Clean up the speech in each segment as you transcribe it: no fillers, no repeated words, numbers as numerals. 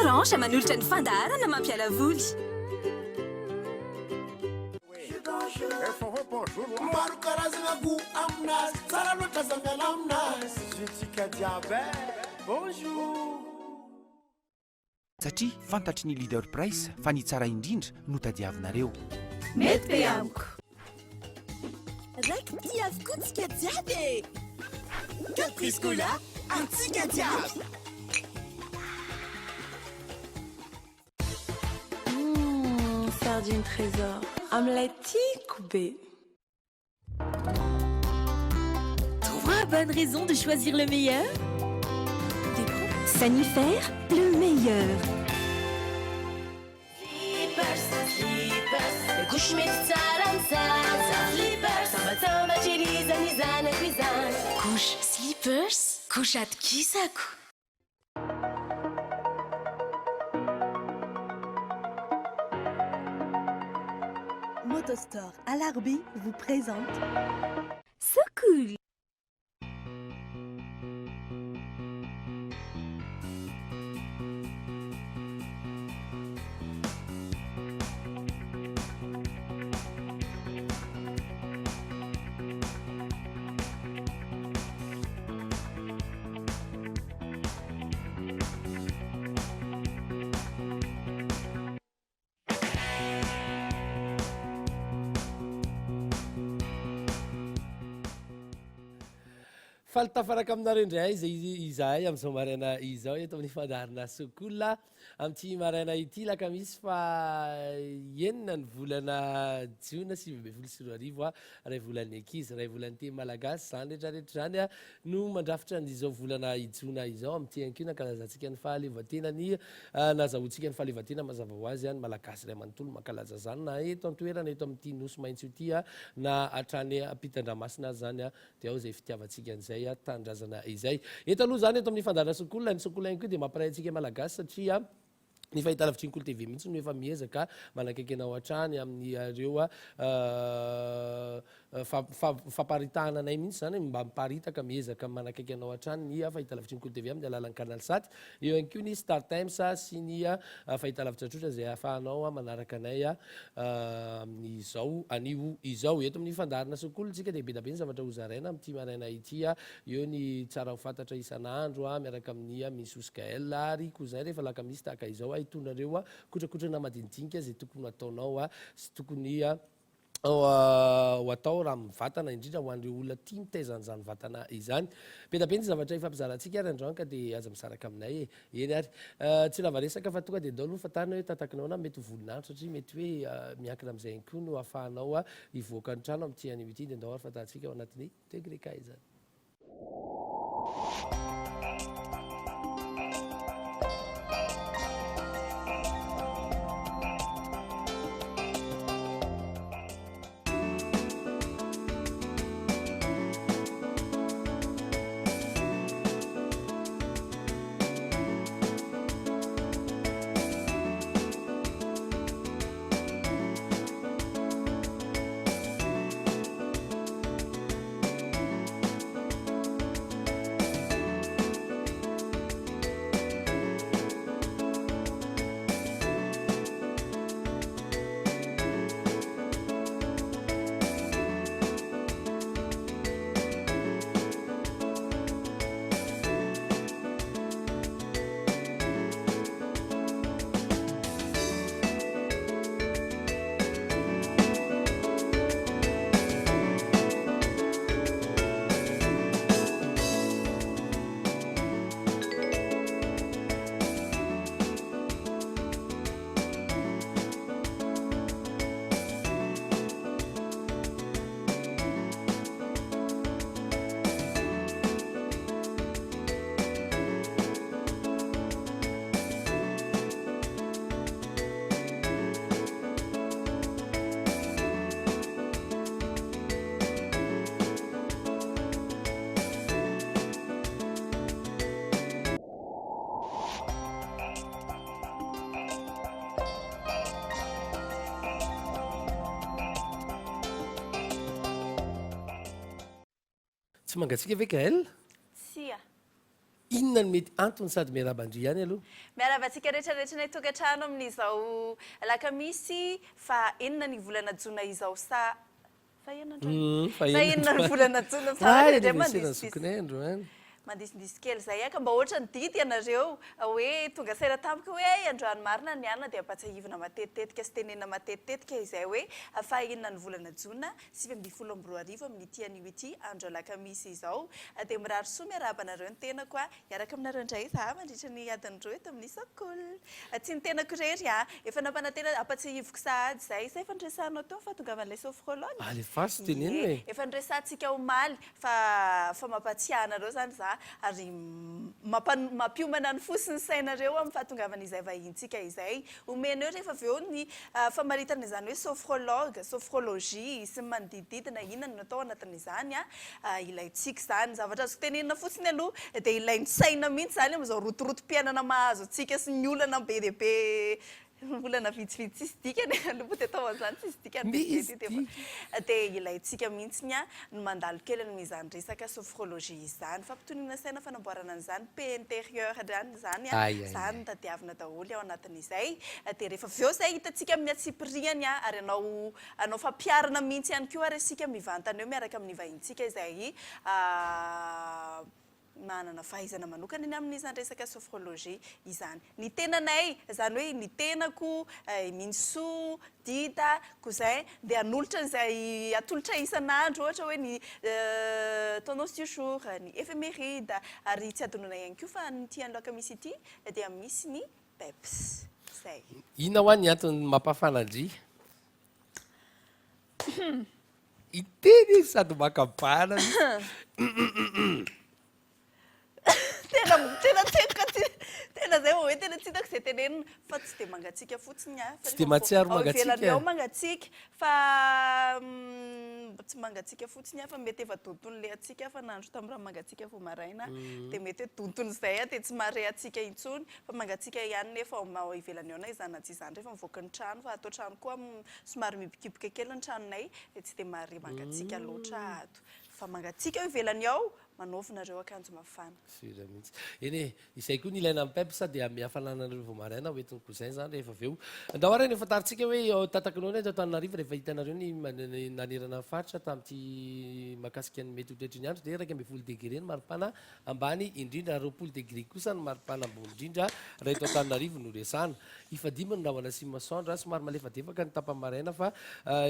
orange manolotra ny fandarana mampiala voly. Maro karazana go aminazy tsara loatra zamiala aminazy zetsika jiaby bonjour satria fantatry ny leader price fa ny tsara indrindra no tadiavinareo. Mety be amiko. Raiky ty avokoa tsika jiaby. Caprice Cola antsika jiaby. Sardine trésor. Omelette coupée. Trois bonnes raisons de choisir le meilleur. Sanifère, le meilleur. Couche Slippers, couche atkisako. Motostore à l'Arby vous présente So cool. Faly tafaraka aminareo indray izahay amin'izao maraina izao eto amin'ny fandarina sokola amin'ity maraina ity lakamisy fa enina ny volana jiona 2024 ray volan'ny ankizy ray volan'ny teny malagasy zany rehetrarehetra zany no mandrafitra n'izao volana ijiona izao amin'ity ankiona kalazantsika ny fahaleovantenany nazahoantsika ny fahaleovantena mazava ho azy any malagasy ray manontolo mankalaza zany na eto antoerana eto amin'ity nosy maintso ity na hatrany ampitan-dramasina zany dia ao zay fitiavantsika an'izay tandrazana izay eto aloha zany eto amin'ny fandarana sokola ny sokola ihany koa dia mampiray antsika malagasy satria ny fahita lavitry ny kolo TV mihitsy no efa miezaka manakaiky anao hatrany amin'ny reo famparitahana anay mihitsy zany mba miparitaka miezaka manakaiky anao hatrany ny fahita lavitry ny kolo TV amin'ny alalan'ny canal sat eo ihany koa ny Star Times sy ny fahita lavitra tsotra zay ahafahanao manaraka anay amin'izao anio izao eto amin'ny fandarana sokola tsika dia be da be ny zavatra hozaraina amin'ity maraina ity eo ny tsara ho fantatra isan'andro miaraka amin'ny Miss Oskael ary koa zay rehefa laka misy tahaka izao itonareo kotrakotrana madinidinika zay tokony ataonao sy tokony ho atao raha mivatana indrindra ho an'ireo olona tia mitaizan'izany vatana izany be da be ny zavatra ifampizarantsika ary androany ka dia aza misaraka aminay eny ary tsy raha varesaka fa tonga dia ndao aloha fatarina hoe tatakinao na mety ho volinahitra satria mety hoe miankina amin'izay ihany koa no ahafahanao hivoaka ny trano amin'ity anio ity dia ndao ary fatarantsika ao anatin'ny degreka izany. Tsy mangatsika ve Gaël? Sia. inona ny mety antony sady miarabandry ihany aloha miaravatsika rehetrarehetra nay tokantrano amin'izao lakamisy fa enina ny volana jona izao sa fa enina ny volana jona sokonay andro any mandisindisy kely zay aka mba ohatra ny didy ianareo hoe tonga saina tampoka hoe androany marina ny alina dia ampatsahivina matetitetika sy tenena matetitetika izay hoe fahaenina ny volana jona 2024 amin'ity anio ity andro alakamisy izao dia mirary soa miarabanareo ny tenako iaraka aminareo indray za mandritra ny adiny roa eto amin'ny sakoly tsy ny tenako rery efa nampanantena ampatsahivoko sahady zay sa efa ndresanao teo fa tonga avan'ilay sofrology le fasy teneny hoe efa ndresantsika omaly fa mampatsiahanareo zany za ary mampiomana ny fosiny sainareo amin'ny fahatongavan'izay vahintsika izay omeneo rehefa avy eo ny famaritana izany hoe sophrologie sy manodididina inona no atao anatin'izany ilayntsika zany zavatra azoko tenenina fotsiny aloha dia ilainy saina mihitsy zany amin'izao rotorotom-piainana mahazo atsika sy ny olana be dia be olana vitsivitsy tsisy dikany aloha te atao an'izany tsisy dikany dia ilayntsika mihitsiny no mandalo kely amin'izany resaka sophrologie izany fampitoniana saina fanamboarana an'izany paix intérieur zany zany no tadiavina daholo ao anatin'izay dia rehefa avy eo zay hitantsika amin'ny atsipiriany ary anao fampiarana mihitsy ihany koa ary asika mivantana eo miaraka amin'ny vahintsika izay manana fahaizana manokana eny amin'izany resaka sophrologie izany ny tenanay zany hoe ny tenako minso dida kozay dia anolotra izay atolotra isan'andro ohatra hoe ny tendance du jour ny éphéméride ary tsy adonana ihany koa fa nyty an'loaka misy ity dia misy ny peps zay ina ho any antony mampafanadry iteny izy sady makabana tena zay hoe tena tsy hitako zay tenenina fa tsy dia mangatsika fotsiny tsy dia matsiaro mangatsika ao mangatsika fa tsy mangatsika fotsiny fa mety efa dontony le atsika fa nandro tamin'ny raha mangatsika fo maraina dia mety hoe dontony zay dia tsy mare atsika intsony fa mangatsika ihany nefa ao ivelany ao na izany na tsy izany rehefa mivoaka ny trano fa atao trano koa somary mipikipoka kely ny tranonay dia tsy dia mare mangatsika loatra ato fa mangatsika ao ivelany ao manaovinareo akanjo mafana sira mihitsy eny izay koa ny ilaina amin'ny pepe dia mihafananareo vao maraina hoentiny cousin zany rehefa avy eo andao areny efa tarintsika hoe tatakinao ny Antananarivo rehefa hitanareo ny nanerana faritra tamin'ity makasika ny mety hotetriny andro dia 20 degré ny maripana ambany indrindra 20 degré kosa ny maripana ambony indrindra raha eto Antananarivo no resana ifadimy ny rahona simasoandra somary malefadefaka ny tapamaraina fa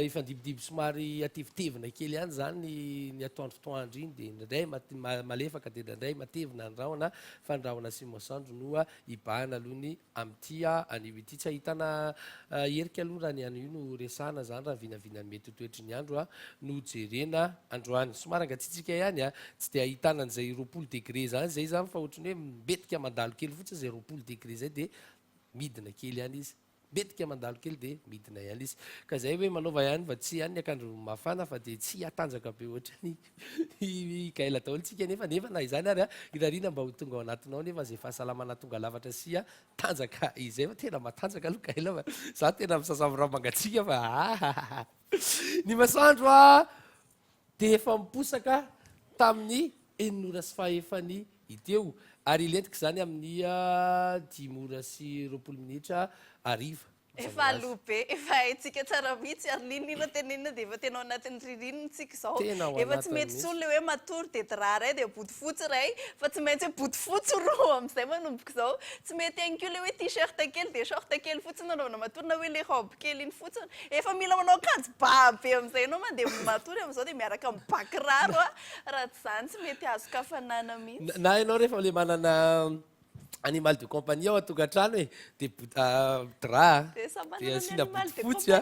ifadibidiby somary ativitevina kely ihany zany ny atoandro fotoandro iny dia indray malefaka dia indray matevina ny rahona fa ny rahona simasoandro noa ibahana aloha ny amin'ity anio ity tsy ahitana herika aloha raha ny anio no resana zany raha vinavina mety hotoetry ny andro no jerena androany somary angatsitsika ihany tsy dia ahitana an'izay 20 degré zany zay zany fa ohatrany hoe mibetika mandalo kely fotsiny zay 20 degré zay dia midina kely ihany izy betika mandalo kely dia midina ihany izy ka zay hoe manaova ihany fa tsy ihany ny akandro mafana fa dia tsy hatanjaka be ohatrany kaela daholontsika nefa na izany ary irarina mba ho tonga ao anatinao nefa zay fahasalamana tonga lavatra sia tanjaka izay fa tena matanjaka aloha kaela fa za tena misasavy raha mangatsika fa ny masoandro dia efa miposaka tamin'ny 9 sy fahefany iteo ary ilentika zany amin'ny 10 ora sy 20 minitra ariva efa aloha be efa haitsika tsara mihitsy ary ninona tenenina dia efa tena ao anatin'ny ririnitsika izao efa tsy mety tsolo le hoe matory dia dra ray dia botifotsy ray fa tsy maintsy hoe botifotsy roa amin'izay manomboka izao tsy mety ihany koa le hoe t-shirt kely dia short kely fotsiny anaovana matory na hoe le robe kely iny fotsiny efa mila manao akanjo babe amin'izay ianao mandeha matory amin'izao dia miaraka mibakiraro raha tsy izany tsy mety azo kafanana mihitsy na ianao rehefa le manana animal de compagnie ao atokantrano hoe dia dra dia asiana botifotsy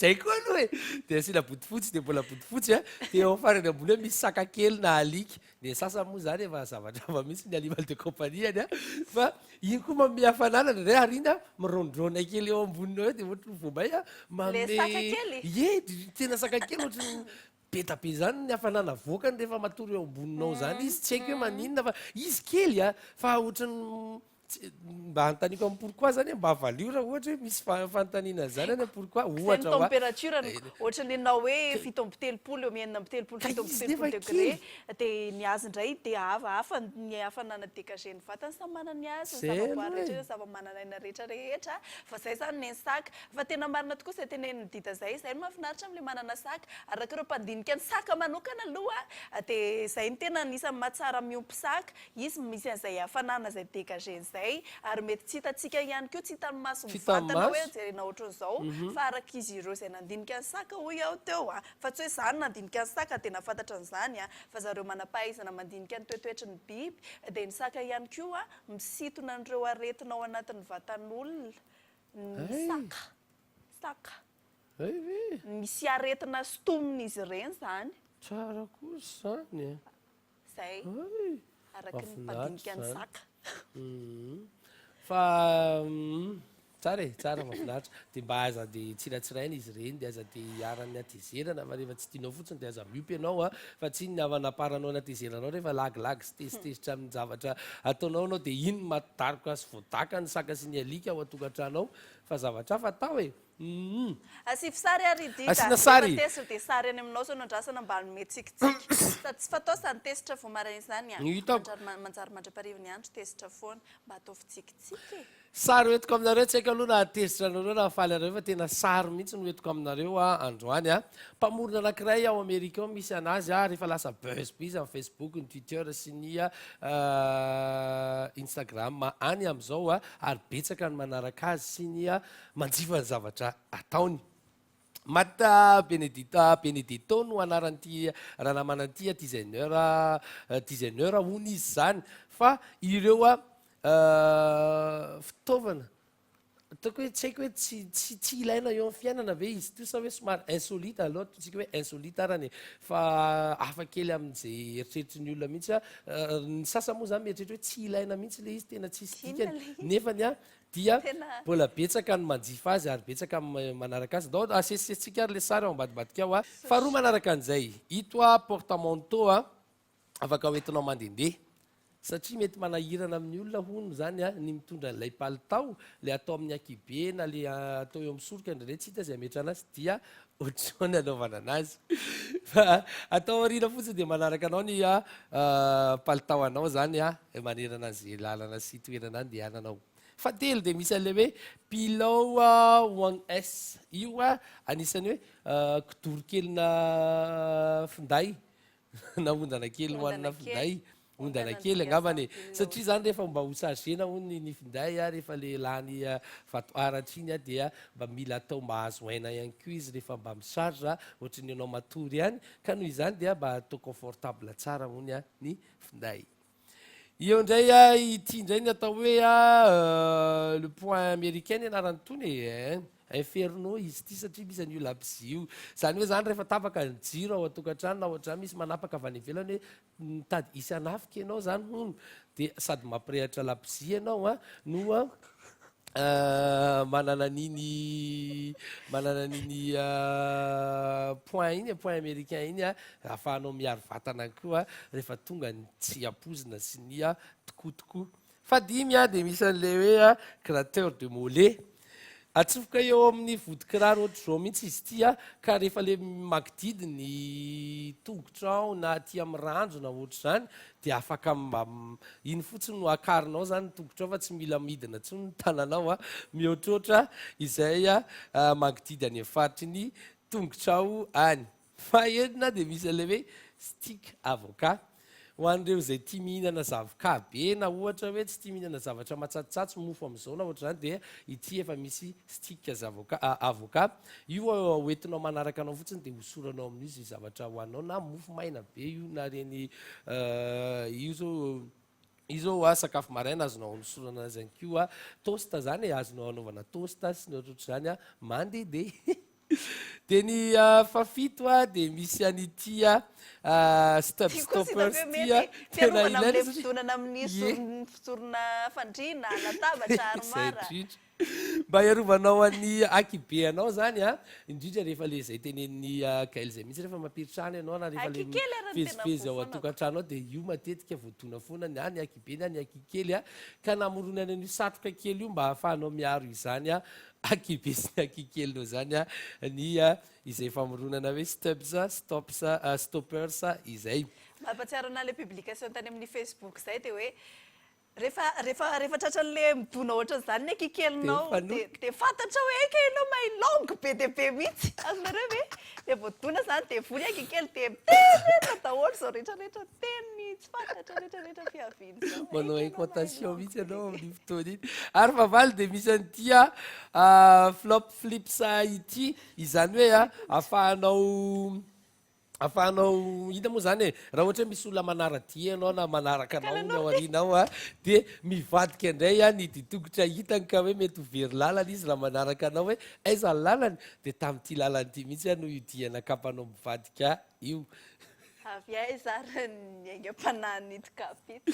zay koa aloha dia asiana botifotsy dia mbola botifotsy dia ao farany ambony hoe misy saka kely na alika dia sasany moa zany efa zavatra fa misy ny animal de compagnie any fa iny koa mame hafananana ray arina mirondrona kely eo ambonina eo dia ohatry vomay mame tena saka kely ohatry betabe zany ny hafanana voakany rehefa matory eo amboninao zany izy tsy haiko hoe maninona fa izy kely fa ohatrany mba antaniko amin'ny pourquoi zany mba avalio raha ohatra hoe misy fanontaniana zany any pourquoi Zay ny ohatra hoa température ohatra ny enao hoe fito amby telopolo eo mienina amby telopolo fito amby telopolo degré dia ny azy indray dia hafa ny hafanana dégagé ny vatany samy manana ny azy ny zavaboary rehetra zava-manana aina rehetrarehetra fa zay zany ny saka fa tena marina tokoa izay teneniny dita zay izay no mahafinaritra amin'ilay manana saka araka ireo mpandinika ny saka manokana aloha dia izay ny tena anisany mahatsara miompy saka izy misy an'izay hafanana izay dégagé zay ary mety tsy hitantsika ihany koa tsy hitan'ny maso ny vatana hoe jerena ohatran'izao fa araka izy ireo izay nandinika ny saka hoy aho teo fa tsy hoe zany nandinika ny saka dia nafantatra an'izany fa zareo manam-pahaizana mandinika ny toetoetra ny biby dia ny saka ihany koa misintona an'ireo aretina ao anatin'ny vatan'olona ny saka misy aretina sotomina izy ireny zany tsara kosa zany zay araka ny mpandinika ny saka fa tsara e tsara mahafinaritra dia mba aza dia tsiratsiraina izy ireny dia aza dia hiarany atezerana fa rehefa tsy tianao fotsiny dia aza miompy ianao fa tsy ny avanaparanao natezernanao rehefa lagilagy sy tezitezitra amin'ny zavatra ataonao anao dia iny mataroka sy voadaka ny saka sy ny alika ao an-tokantranao fa zavatra hafa atao e asivy sary ary Asina sary. tesitra dia sary any aminao sao nandrasana mba hanome tsikitsiky sady tsy fatao sany tesitra vao maraina izany Hitako. manjary mandra-pariva ny andro tesitra foana mba atao fitsikitsiky sary hoentiko aminareo tsy haiko aloha na atezitra anareo na hafaly anareo fa tena sary mihitsy no hoentiko aminareo androany mpamorona anankiray ao Amerika ao misy anazy rehefa lasa buzz be izy amin'ny Facebook, ny Twitter sy ny Instagram any amin'izao ary betsaka ny manaraka azy sy ny manjifa ny zavatra ataony. Mata Benedetto no anaran'ity raha namanan'ity designer hono izy zany fa ireo fitaovana ataoko hoe tsy haiko hoe tsy ilaina eo amin'ny fiainana ve izy ty sa hoe somary insolite aloha tsika hoe insolite arany fa hafa kely amin'izay eritreritry ny olona mihitsy ny sasa moa zany mieritreritry hoe tsy ilaina mihitsy le izy tena tsisy dikany nefany dia mbola betsaka ny manjifa azy ary betsaka manaraka azy dao asesisetsika ary le sary ao ambadibadika ao faharoa manaraka an'izay ito portamanteau afaka hoentinao mandendeha satria mety manahirana amin'ny olona hono zany ny mitondra n'ilay palitao le atao amin'ny akibe na le atao eo amin'ny soroka indrindray tsy hita zay ametra anazy dia ohatrao ny anaovana anazy fa atao arina fotsiny dia manaraka anao ny palitao anao zany manerana an'izay lalana sy toerana any dia ananao. Fatelo dia misy an'ilay hoe pilao one S io anisany hoe kidoro kelina finday na ondana kely hoanina finday ondana kely angambany satria zany rehefa mba ho chargena hony ny finday rehefa le lany vato aratra iny dia mba mila atao mba azo aina ihany koa izy rehefa mba micharge ohatra ny anao matory ihany ka noho izany dia mba atao confortable tsara hony ny finday. Io indray ity indray ny atao hoe le point américain anarany tony inferno izy ity satria misy an'io labozio zany hoe zany rehefa tapaka ny jiro ao an-tokantrano na ohatra misy manapaka avy any ivelany hoe mitady isy anafika ianao zany hono dia sady mampirehatra labozia ianao no manana an'iny point iny point américain iny ahafahanao miaro vatana koa rehefa tonga ny tsy apozina sy ny tokotoko. Fadimy dia misy an'ilay hoe gratteur de mollet atsofoka eo amin'ny vodikiraro ohatr'izao mihitsy izy ity ka rehefa le magdidy ny tongotrao na aty amin'ny ranjo na ohatra zany dia afaka iny fotsiny no akarinao zany ny tongotrao fa tsy mila midina tsony ny tananao mihoatroatra izay magdidy any amin'ny faritry ny tongotrao any. Fahenina dia misy an'ilay hoe stick avocat ho an'ireo izay tia mihinana zavoka be na ohatra hoe tsy tia mihinana zavatra matsatsotsatso mofo amin'izao na ohatra zany dia ity efa misy stick avocat io hoentinao manaraka anao fotsiny dia hosoranao amin'izy zavatra hoanao na mofo maina be io na reny io zao sakafo maraina azonao nosorana azy any koa tosta zany azonao anaovana tosta sy ny ohatroatra zany mandehandeha. Dia ny fafito dia misy an'ity stop stoppers ity tena ilaina aminy fisorona fandriana latabatra armoara mba iarovanao an'ny akibe anao zany a indrindra rehefa le zay tenen'ny kaily zay mihitsy rehefa mampiry-trano ianao na rehefa le Akikely arany tena fizifizy ao voafonako. atokantrano ao dia io matetika voadona foana ny any akibe ny any akikely a ka namoronana an'io satroka kely io mba hahafahanao miaro izany a akibe sy ny akikely zany a ny izay famoronana hoe stoppers izay mampatsiaro ana le publication tany amin'ny Facebook zay dia hoe rehefa tratran'le midona ohatran'izany ny akikelinao dia fantatra hoe kelinao mailongo be dia be mihitsy azonareo ve dia voadona zany dia voly akikely dia mitena daholo zao rehetrarehetra teny tsy fantatra rehetrarehetra fiaviany zao manao incantation mihitsy ianao amin'ny fotoana iny ary favaly dia misy an'ity flop flips ity izany hoe afahanao hita moa zany raha ohatra hoe misy olona manara-dia ianao na manaraka anao ny ao arinao dia mivadika indray ny ditogotra hitany ka hoe mety ho very lalana izy raha manaraka anao hoe aiza ny lalany dia tamin'ity lalanyity mihitsy no idiana kapanao mivadika io avy aiza ny aingam-panahy nitokapito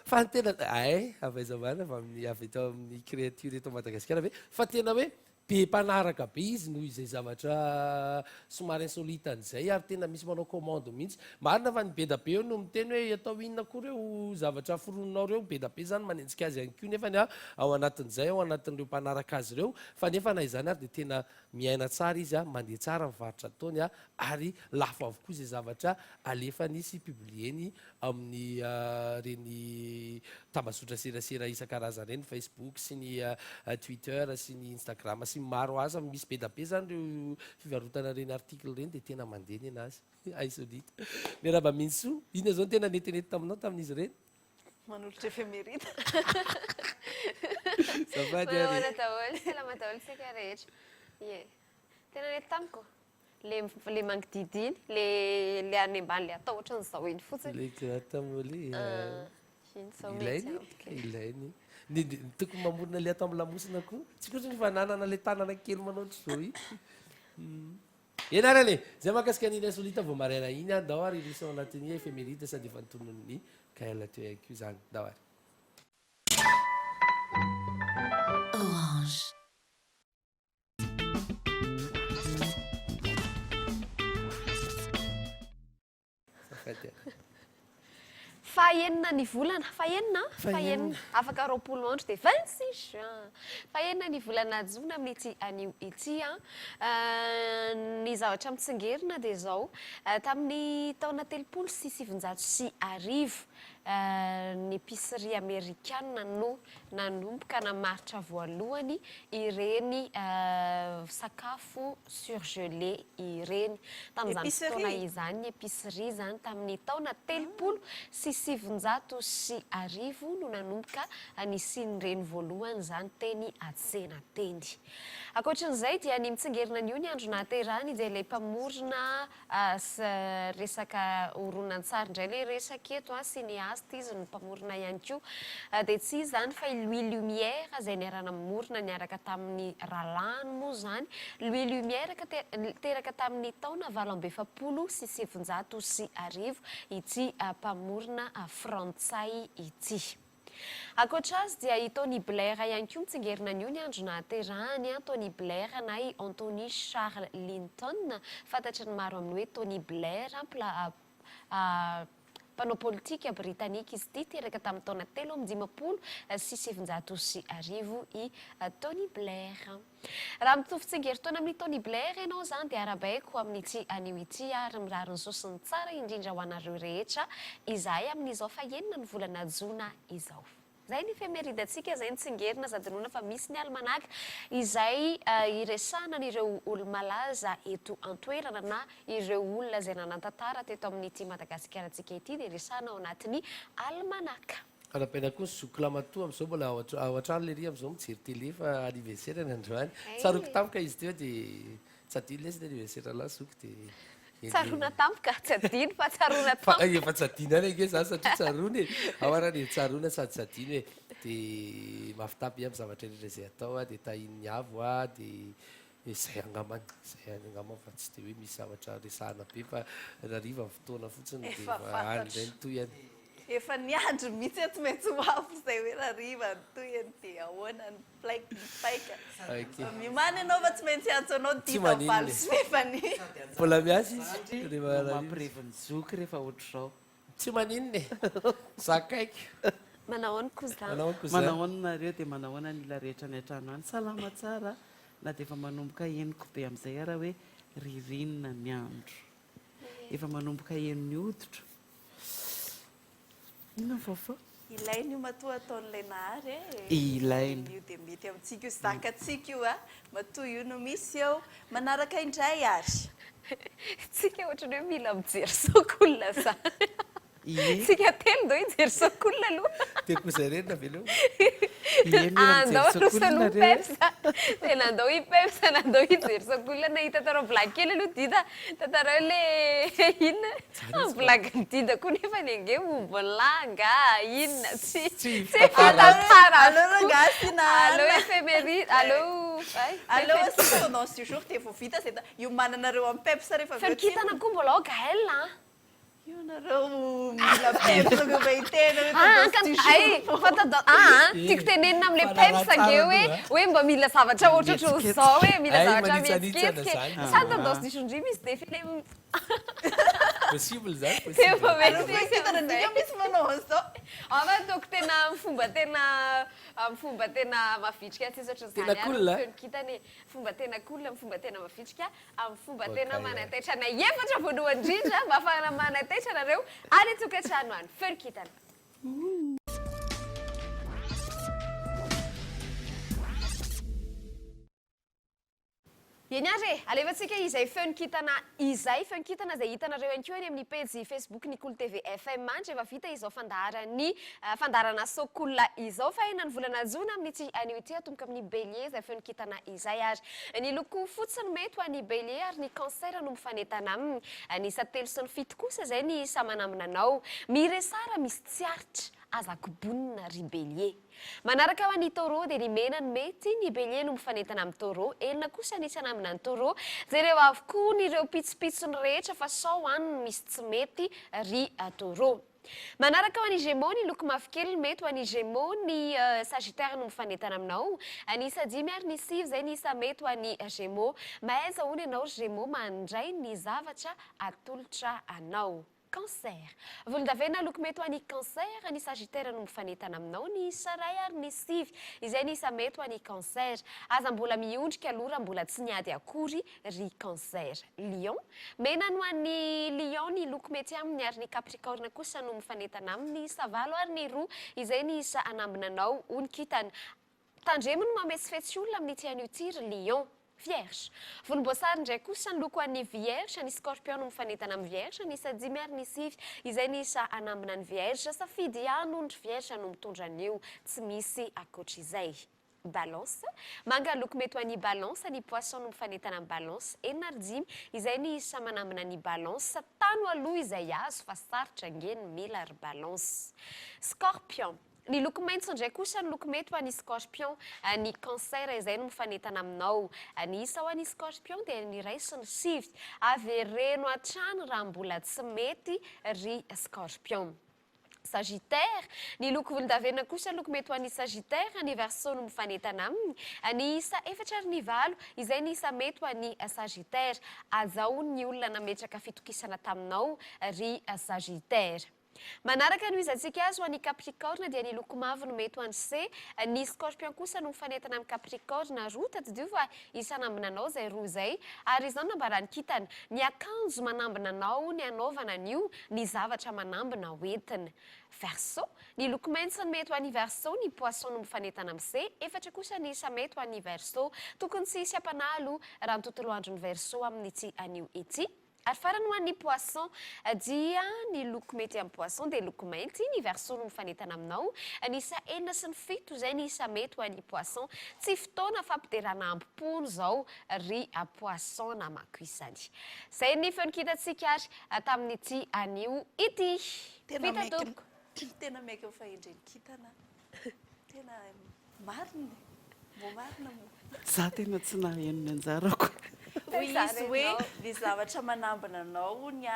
fa tena avy aiza marina avy eto amin'ny créature eto Madagasikara ve fa tena hoe be mpanaraka be izy noho izay zavatra somary insolite an'izay ary tena misy manao commande mihitsy marina fa ny be da be eo no miteny hoe atao inona koa reo zavatra fironinao reo be da be zany manenjika azy ihany koa nefa ao anatin'izay ao anatin'ireo mpanaraka azy ireo fa nefa na izany ary dia tena miaina tsara izy mandeha tsara mivarotra ataony ary lafo avokoa izay zavatra alefany sy publieny amin'ny reny tambazotra serasera isan-karazany reny Facebook sy ny Twitter sy ny Instagram sy maro aza misy be da be zany reo fivarotana reny article reny dia tena mandeha ny anazy aisolita miaraba minso ina zao ny tena netinety taminao tamin'izy reny manolotra efemerita zafady Manahona daholo, salama daholo sika rehetra. Ie. Tena nety tamiko. Le manodidiny, le any ambany le atao ohatran'izao iny fotsiny. le gratamoly Iny zao mety ilainy tokony mamorona le atao amin'ny lamosina koa tsy koatra ny fananana le tanana kely manao ohatr'izao i ianarany zay mahakasika an'iny insolita vao maraina iny dao ary irisao anatin'ny efemerita sady efa nitonon'ny kaela teo ihany koa zany dao ary Orange. Fahaenina ny volana, fahaenina, afaka 20 andro dia 26 juin. Fahaenina ny volana jona amin'ity anio ity ny zavatra mitsingerina dia izao tamin'ny taona 380 ny épicerie américaine no nanomboka namaritra voalohany ireny sakafo surgelé ireny tamin'izany fotoana izany épicerie zany tamin'ny taona 380 no nanomboka nisian'ireny voalohany zany teny atsena teny. Ankoatran'izay dia ny mitsingerina an'io ny andro nahaterahany dia ilay mpamorona resaka horonan-tsary indray ilay resaka eto cinéaste izy no mpamorona ihany koa dia tsy izy zany fa Louis Lumière izay niarana mamorona niaraka tamin'ny Ralany moa zany. Louis Lumière teraka tamin'ny taona 1870 ity mpamorona frantsay ity. Ankoatra azy dia i Tony Blair ihany koa mitsingerina an'io ny andro nahaterahany Tony Blair na i Anthony Charles Linton fantatry ny maro amin'ny hoe Tony Blair mpanao politika britanika izy ity teraka tamin'ny taona 350 i Tony Blair. Raha mitovy tsingeritaona amin'ny Tony Blair ianao zany dia arabaiko amin'ity anio ity ary mirary ny sosiny tsara indrindra ho anareo rehetra izahay amin'izao fahaenina ny volana jona izao. Zay ny efemeridantsika zay nitsingerina zadinona fa misy ny almanaka izay iresahana n'ireo olo-malaza eto an-toerana na ireo olona izay nanantantara teto amin'ity Madagasikaratsika ity dia iresahana ao anatin'ny almanaka. Arapaina koa zoklamato amin'izao mbola ao an-trano le ry amin'izao mijery télé fa anniversaire ny androany tsaroko tampoka izy teo dia tsy adino lesy ny anniversaire lasoko dia Tsarona tampoka, tsy adino fa tsarona tampoka. Efa tsy adino any ange zany satria tsarony ao arany tsarona sady tsy adino hoe dia mafitapy amin'ny zavatra rehetra izay atao dia tahin'ny avo dia zay angamany fa tsy dia hoe misy zavatra resahana be fa rariva ny fotoana fotsiny dia any indray ny toy any. efa niandro mihitsy tsy maintsy hoafo izay hoe rariva toyany dia ahoana ny paika mimana ianao fa tsy maintsy antso anao ditafaly sy mefany mbola miasa izy rehefampireviny zoky rehefa ohatr' zao tsy maninony zakaiky manahoana koza manahoananareo dia manahoana nila rehetra ny atrano any salama tsara na dia efa manomboka henoko be amin'izay araha hoe ririnina ny andro efa manomboka henony hoditra inona vaovao ilainy io matoa ataon'ilay nahary ilainy io dia mety amintsika io zakatsika io a matoa io no misy eo manaraka indray ary tsika ohatrany hoe mila mijery sokolona za tsika telo ndo hijery sokolona aloha tekozarena veleo andao rosaloha pepsa dia nandao ipepsa nandao hijery sokolona nahita tarao blagy kely aloha dida tatarao le inona blagy dida koa nefa ny ange ombonlanga inona tsy fantatsara allo éphéméride allo si pendant ce jour dia vao vita zay io mananareo amin'ny pepsa rehefa ferkitana koa mbola ao gaela io nareo mila pepsa govaitena tiako tenenina amin'le pepsa nge hoe mba mila zavatra ohatratra zao hoe mila zavatra mihetsiketsika sady tandao disondry misy dia file possible zany kitana misy manao zao ava ataoko tena amin'ny fomba tena mavitrika tsisy ohatran'izany kitany fomba tena cool amin'ny fomba tena mavitrika amin'ny fomba tena manataitra na efatra voalohany indrindra mba afahana manataitra nareo any tokantrano any ferkitana eny ary alevantsika izay feonkitana izay feonkitana izay hitanareo ihany koa any amin'ny page Facebook ny Cool TV FM mandry efa vita izao fandarana sokolona izao fa ena ny volana jona amin'ity anio ity atomboka amin'ny bélier izay feonkitana izay ary ny loko fotsiny mety ho an'ny bélier ary ny cancer no mifanetana aminy ny satelo sy ny fito kosa izay ny isa manamina anao miresara misy tsiaritra azako bonina ry bélier manaraka ho an'ny taureau dia ny mena ny mety ny bélier no mifanetana amin'ny taureau elona kosa ny isa namina ny taureau jereo avokoa nyreo pitsopitsony rehetra fa sao any misy tsy mety ry taureau manaraka ho an'ny gémeaux ny loko mavokely mety ho an'ny gémeaux ny sagittaire no mifanetana aminao ny isa dimy ary ny sivy izay ny isa mety ho an'ny gémeaux mahaiza hono ianao gémeaux mandray ny zavatra atolotra anao cancer volondavena loko mety ho an'ny cancer ny sagittaire no mifanetana aminao ny isa ray ary ny sivy izay ny isa mety ho an'ny cancer aza mbola miondrika aloha raha mbola tsy niady akory ry cancer lion mena no an'ny lion ny loko mety aminy ary ny capricorne kosa no mifanetana aminy isa valo ary ny roa izay ny isa anambinanao onikitana tandremo no mametsy fetsy olona amin'ny tian'io ty ry lion vierge volomboasary ndray kosa ny loko an'ny vierge ny scorpion no mifanetana amin'ny vierge ny isa dimy ary ny sivy izay ny isa anambina ny vierge safidy ihany ondry vierge no mitondra an'io tsy misy akoatr'izay balance manga loko mety ho an'ny balance ny poisson no mifanetana amin'ny balance enina ary dimy izay ny isa manamina ny balance tano aloha izay azo fa sarotra angeny mila ry balance scorpion ny loko maitso ndray kosa ny loko mety ho an'ny scorpion ny cancer izay no mifanetana aminao ny isa ho an'ny scorpion dia ny ray sy ny sivy avereno hatrany raha mbola tsy mety ry scorpion sagittaire ny loko volondavenona kosa loko mety ho an'ny sagittaire ny verseau no mifanetana aminy ny isa efatra ary ny valo izay ny isa mety ho an'ny sagittaire azao ny olona nametraka fitokisana taminao ry sagittaire manaraka no izantsika azy ho an'ny capricorne dia ny loko mavo no mety ho an'ny c ny scorpion kosa no mifanetana amin'ny capricorne roa tadidio fa isanambinanao zay roa zay ary izao nambarany kitana ny akanjo manambinanao ny anaovana an'io ny zavatra manambina hoentina verseau ny loko maitso ny mety ho an'ny verseau ny poisson no mifanetana amin'ny c efatra kosa ny isa mety ho an'ny verseau tokony tsy hisy ampanalo raha ny tontolo andro ny verseau amin'ity an'io ety ary farany ho an'ny poisson dia ny loko mety amin'ny poisson dia loko mainty ny verseau no mifanetana aminao ny isa enina sy ny fito izay ny isa mety ho an'ny poisson tsy fotoana fampiderana ampopono zao ry poisson namako isany zay ny feonikitatsika ary tamin'ity anio ity vita toko tena maiky eo fahendreny kitana tena marina mbo marina mo za tena tsy nahenony anjarako hoy izy hoe ny zavatra manambina anao ny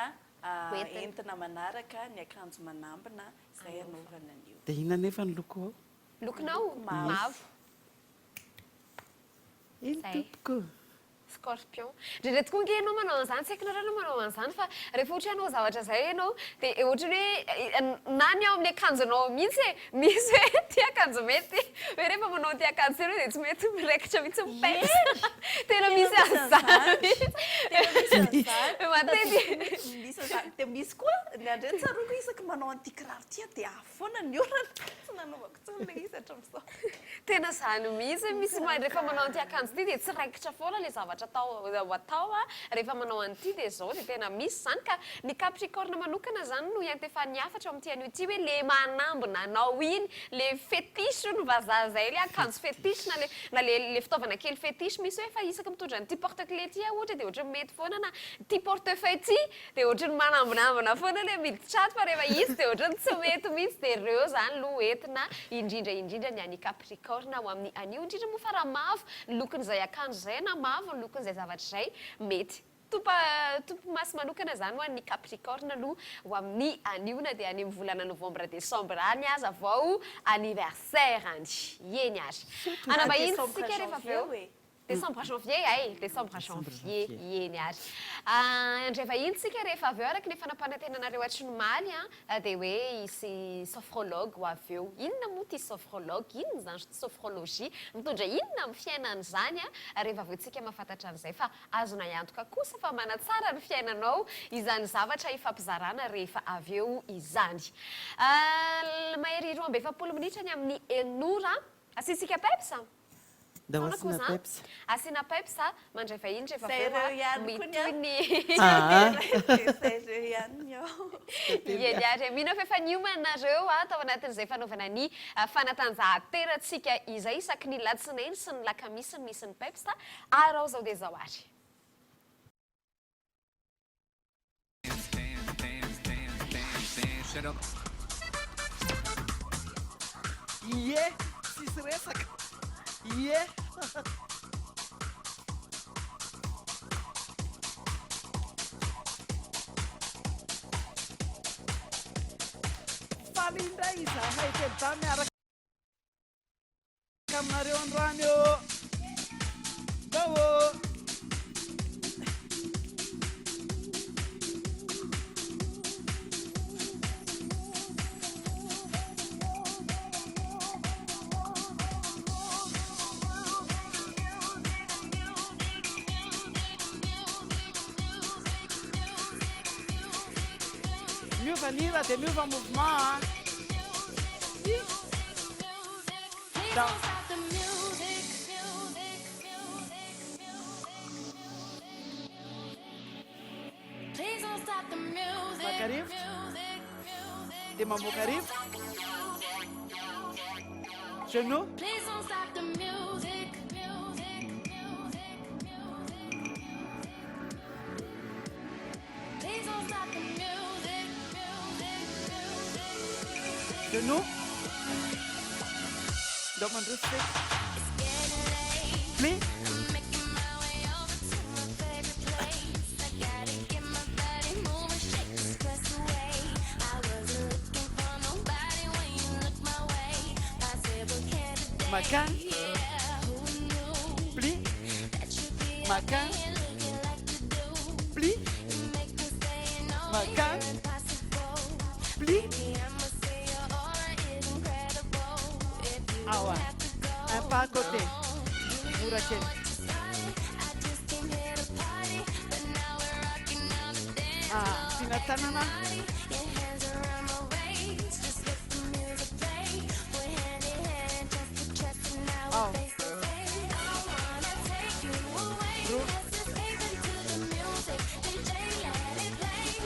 entina manaraka ny akanjo manambina zay anaovana an'io. dia inona nefa ny loko ao Lokonao mavo. iny Zay. tompoko Scorpion. Rehetra tokoa nge ianao manao an'izany, tsy haiko nareo anao manao an'izany fa rehefa ohatra ianao zavatra zay ianao dia ohatra hoe na ny ao amin'ny akanjonao mihitsy misy hoe ty akanjo mety hoe rehefa manao ty akanjo ianao dia tsy mety miraikitra mihitsy mipesa. Tena misy an'izany. Matety. Misy an'izany. Dia misy koa ny andre tsaroko isaky manao an'ity kiraro ty dia afoana ny orana tsy nanaovako tsony le izy hatramin'izao. Tena izany mihitsy misy rehefa manao an'ity akanjo ty dia tsy raikitra foana le zavatra atao rehefa manao an'ity dia zao dia tena misy izany ka ny capricorne manokana zany no iantefa niafatra amin'ity anio ity hoe le manambona anao iny le fétiche ny vazaha zay le akanjo fétiche na le fitaovana kely fétiche misy hoe fa isaka mitondra n'ity porte-clés ty ohatra dia ohatra mety foana na ty portefeuille ty dia ohatra ny manambonambona foana le miditra fa rehefa izy dia ohatra ny tsy mety mihitsy dia ireo zany no entina indrindra ny any capricorne ao amin'ny anio indrindra moa fa raha mavo ny lokon'izay akanjo zay na mavo ny lokon'izay zavatra zay mety tompo masy manokana zany ho an'ny capricorne no ho amin'ny aniona dia any amin'ny volana novembre décembre any aza vao anniversaire any eny ary anambahiny sika rehefa avy eo décembre janvier décembre janvier eny ary andre vahiny sika rehefa avy eo araka ny fanampanan-tenanareo atrinomaly dia hoe isy sophrologue ho avy eo inona moa ty sophrologue inona zany sophrologie mitondra inona amin'ny fiainana zany rehefa avy eo tsika mahafantatra an'izay fa azona iantoka kosa fa manatsara ny fiainanao izany zavatra ifampizarana rehefa avy eo izany mahery 2 minitra ny amin'ny enora asisika pepsa dao asina pepsa asina pepsa mandray vahiny rehefa Zay ihany eny ary mino fa efa niomanareo tao anatin'izay fanaovana ny fanatanjahan-terantsika izay isaky ny latsinainy sy ny lakamisy misy ny pepsa arao zao dia zao ary ie sisy resaka ie falindray izahay tebda miaraka aminareo androany io bao miova nira dia miova mouvement makarivotra dia mamoaka rivotra genou genou dao mandroso feky pli makan pli makan pli makan pli awa un pas à côté Mourakel Tina Tanana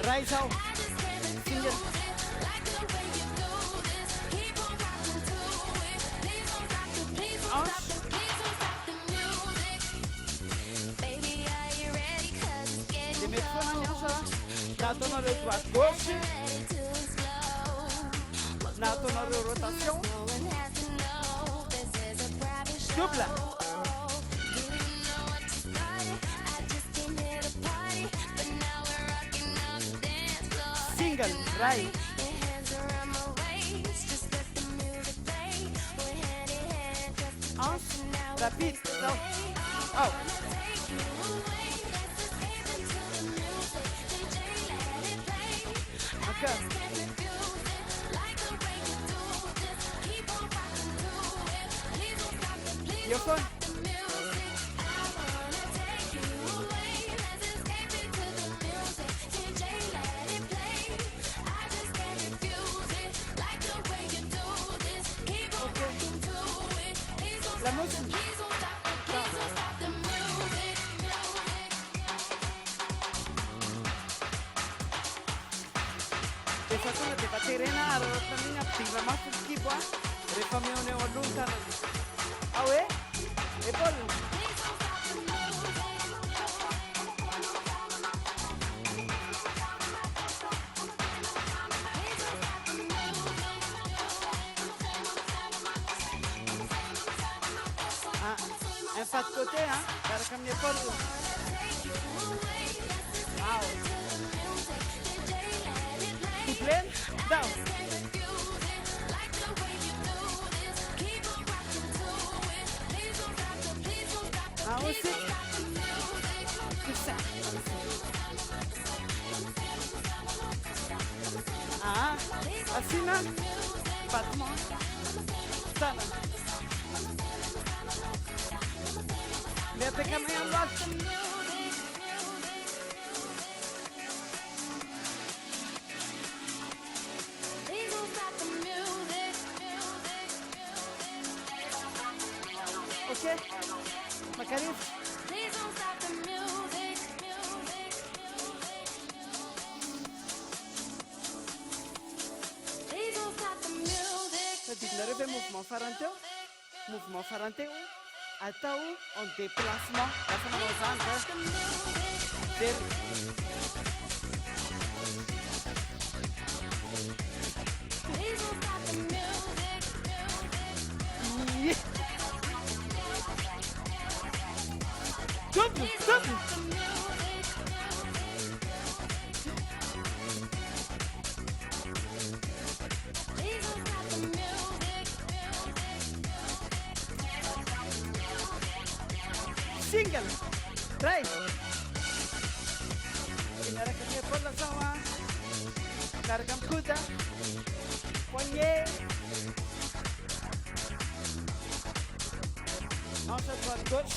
Rise out Singer Natonareo droite gauche natonareo rotation double single right Rapide. Non. Oh. Encore. Yophone. La musique. Rehefa tonga dia efa terena araratra amin'iny ampidingra maso ny kibo a rehefa meoneo aloha ny tanana hoe epaule un pas de côté miaraka amin'ny épaule Plein, down. Aussi. C'est ça. Asina. Battement. Sana. Lihat tekan yang bottom. Okay, Macarena. Dites-leur le mouvement faranté, atau en déplacement. La femme aux angles. Stop! Single, right? Pinarakannya pula sama. Kargam kuda, poignet. Ensuite, droite gauche.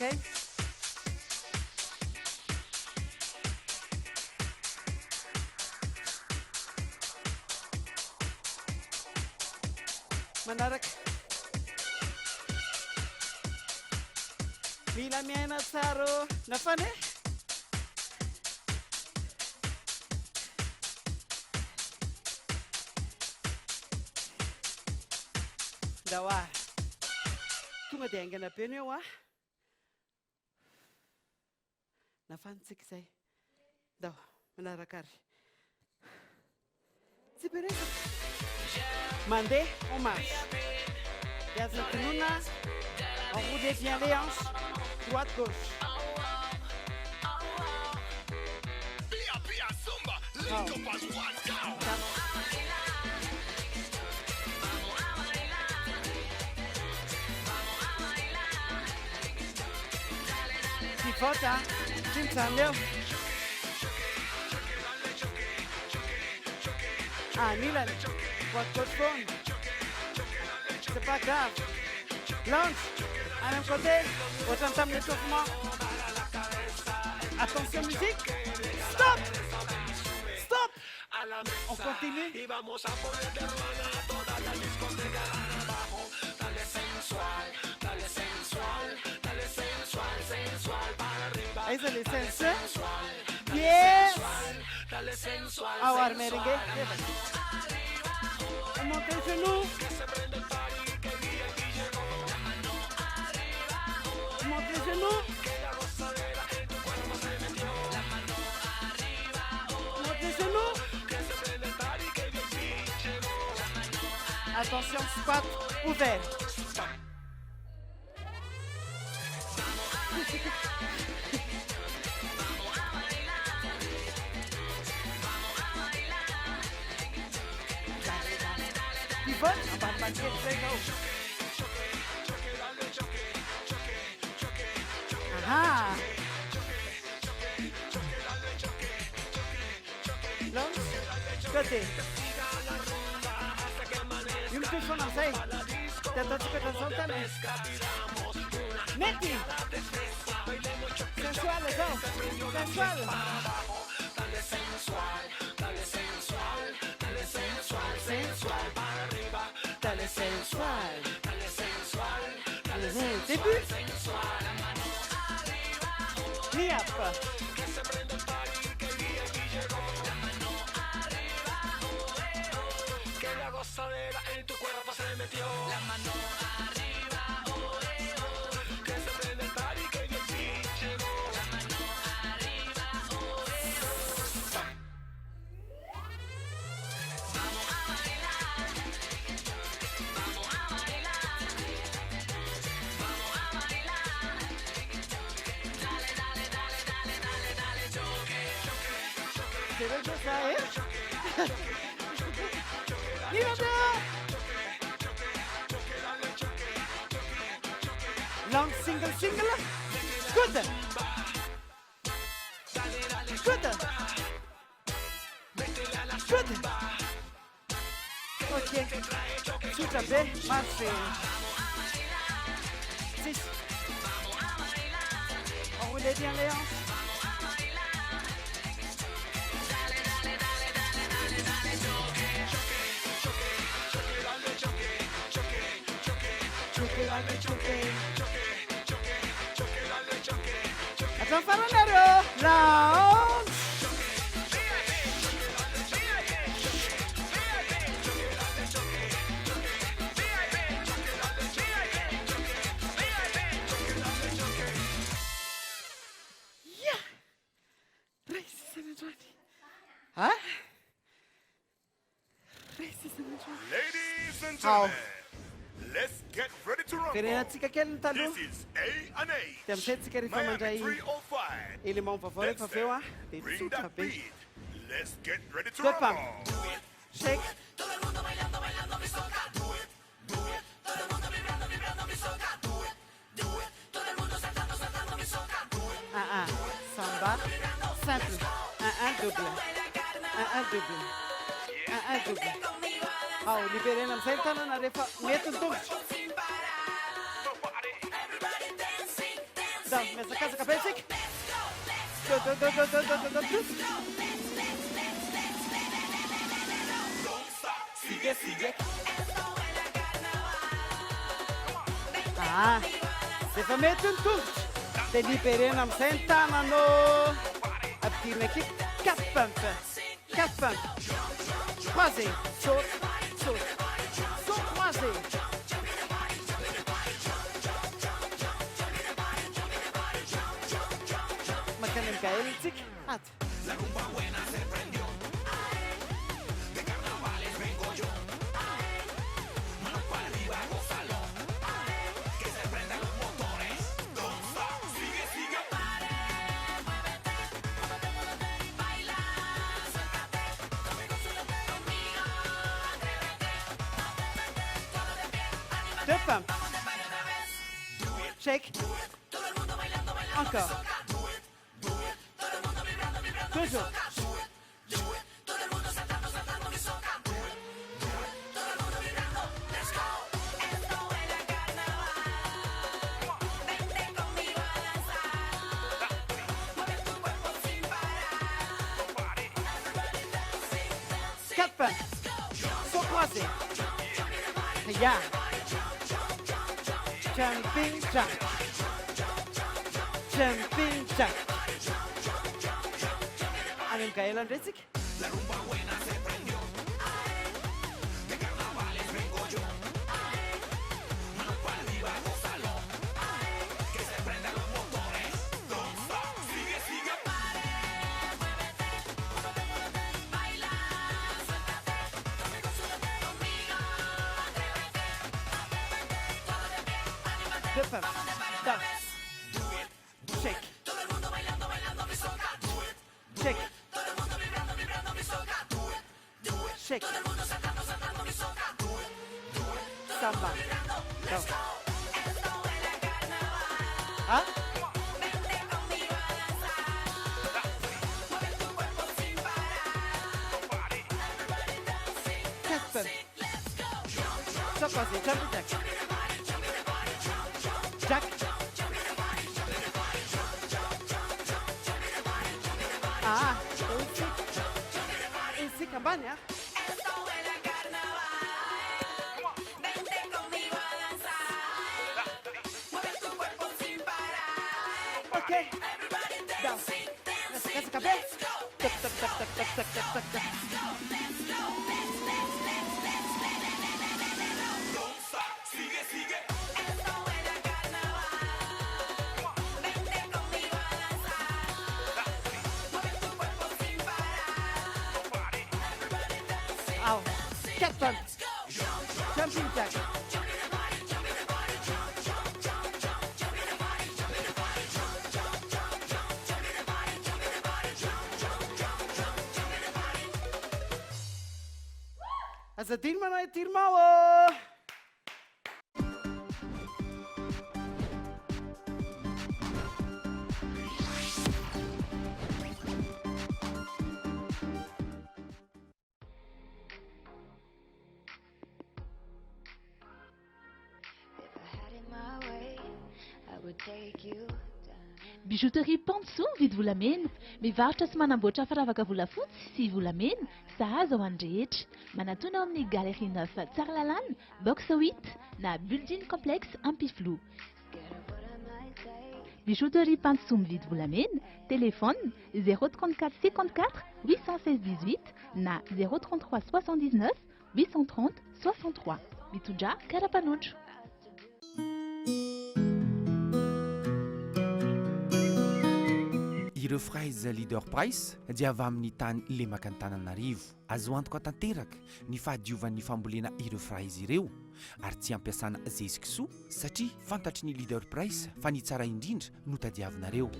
Okay. Manarak. Mila miana tsaro. Nafane? Dawa. Tunga dia angana penyo wa. Nafantsika izay. Dao, manaraka ary. Tsy bereka. Mandeha, on marche. Gazan-tonoana, en roue déviant les hanches, droite, gauche. Si fota. Cintandeu. Milan, votre phone. C'est pas grave. Lance, à même côté, on entame l'échauffement. Attention musique. Stop. Stop. On continue. Eso es sensual. Yes. Ahora merengue. Monte el genou. Monte el genou. Monte el genou. Attention, squat ouvert. Pivot, on va partir très haut. Ah. Lunge, côté. Yung push on ang say. Tatouch ka ng sultan. Neti. Sensual, go. Sensual. Sensual. Dale sensual. Début. Knee up. En tu cuerpo se metió la mano arriba, que se prende el party, que el beat llegó. La mano arriba, vamos a bailar, vamos a bailar, vamos a bailar. Dale, dale, dale, dale, dale, dale, choque, choque, choque. ¿Quieres besar, ¡Mírate! Long single, single. Good. Good. Good. Ok. Tout à fait. Marché. 6. Enroulez bien les hanches. Attention Faronero, lounge. Yeah. Races and enjoying. Huh? Races and enjoying. Ladies and gentlemen, let's get ready to rumble. Firenetsika kely ny taloha. This is A&A. Dia misetsika rehefa Miami mandray 305. élément vaovao rehefa avy eo a dia Bring tsotra that be. beat. Let's get ready to Good pump. rumble. Shake. Samba. Simple. Double. Double. Double. Ao libéré amin'izay ny tanana rehefa mety ny tongotra. Da, miazakazaka be isika. Sigue, sigue. Rehefa mety ny tongotra dia libérena amin'izay ny tananao. Ampidirina eky 4 pump. 4 pump. Croisé. Saute. Saute. Saute croisé. Makany Mikael tsika. Ato. Deux pumps. Shake. Encore. Toujours. Quatre pumps. Saut croisé. Yeah. Jumping jack. Jumping jack. Ano yung kailan, Rizzik? Deux pumps. Down. Shake. Shake. Shake. Samba. Down. Hein? Quatre pumps. Stop passé, jump jack. Jack. Ah, esse campaña. Okay. Down. Let's café. Tuck, tuck, tuck, tuck, tuck, tuck, tuck, tuck, tuck. Ow. Cat pump. Jumping jack. Asa dirmana e tirmao. Bijouterie Panso mividy volamena. Mivarotra sy manamboatra firavaka volafotsy sy volamena sahaza ho andrehetra. Manatona ao amin'ny Galerie 9 Tsaralalàna, box 8 na building complexe Ampiflo. Bijouterie Panso mividy volamena. Téléphone 034 54 816 18 na 033 79 830 63. Mitondra karapanondro. Ireo fraizy leader price dia avy amin'ny tany lemaka ny Tananarivo. Azo antoka tanteraka ny fahadiovan'ny fambolena ireo fraizy ireo ary tsy ampiasana zezikisoa satria fantatry ny leader price fa ny tsara indrindra no tadiavinareo.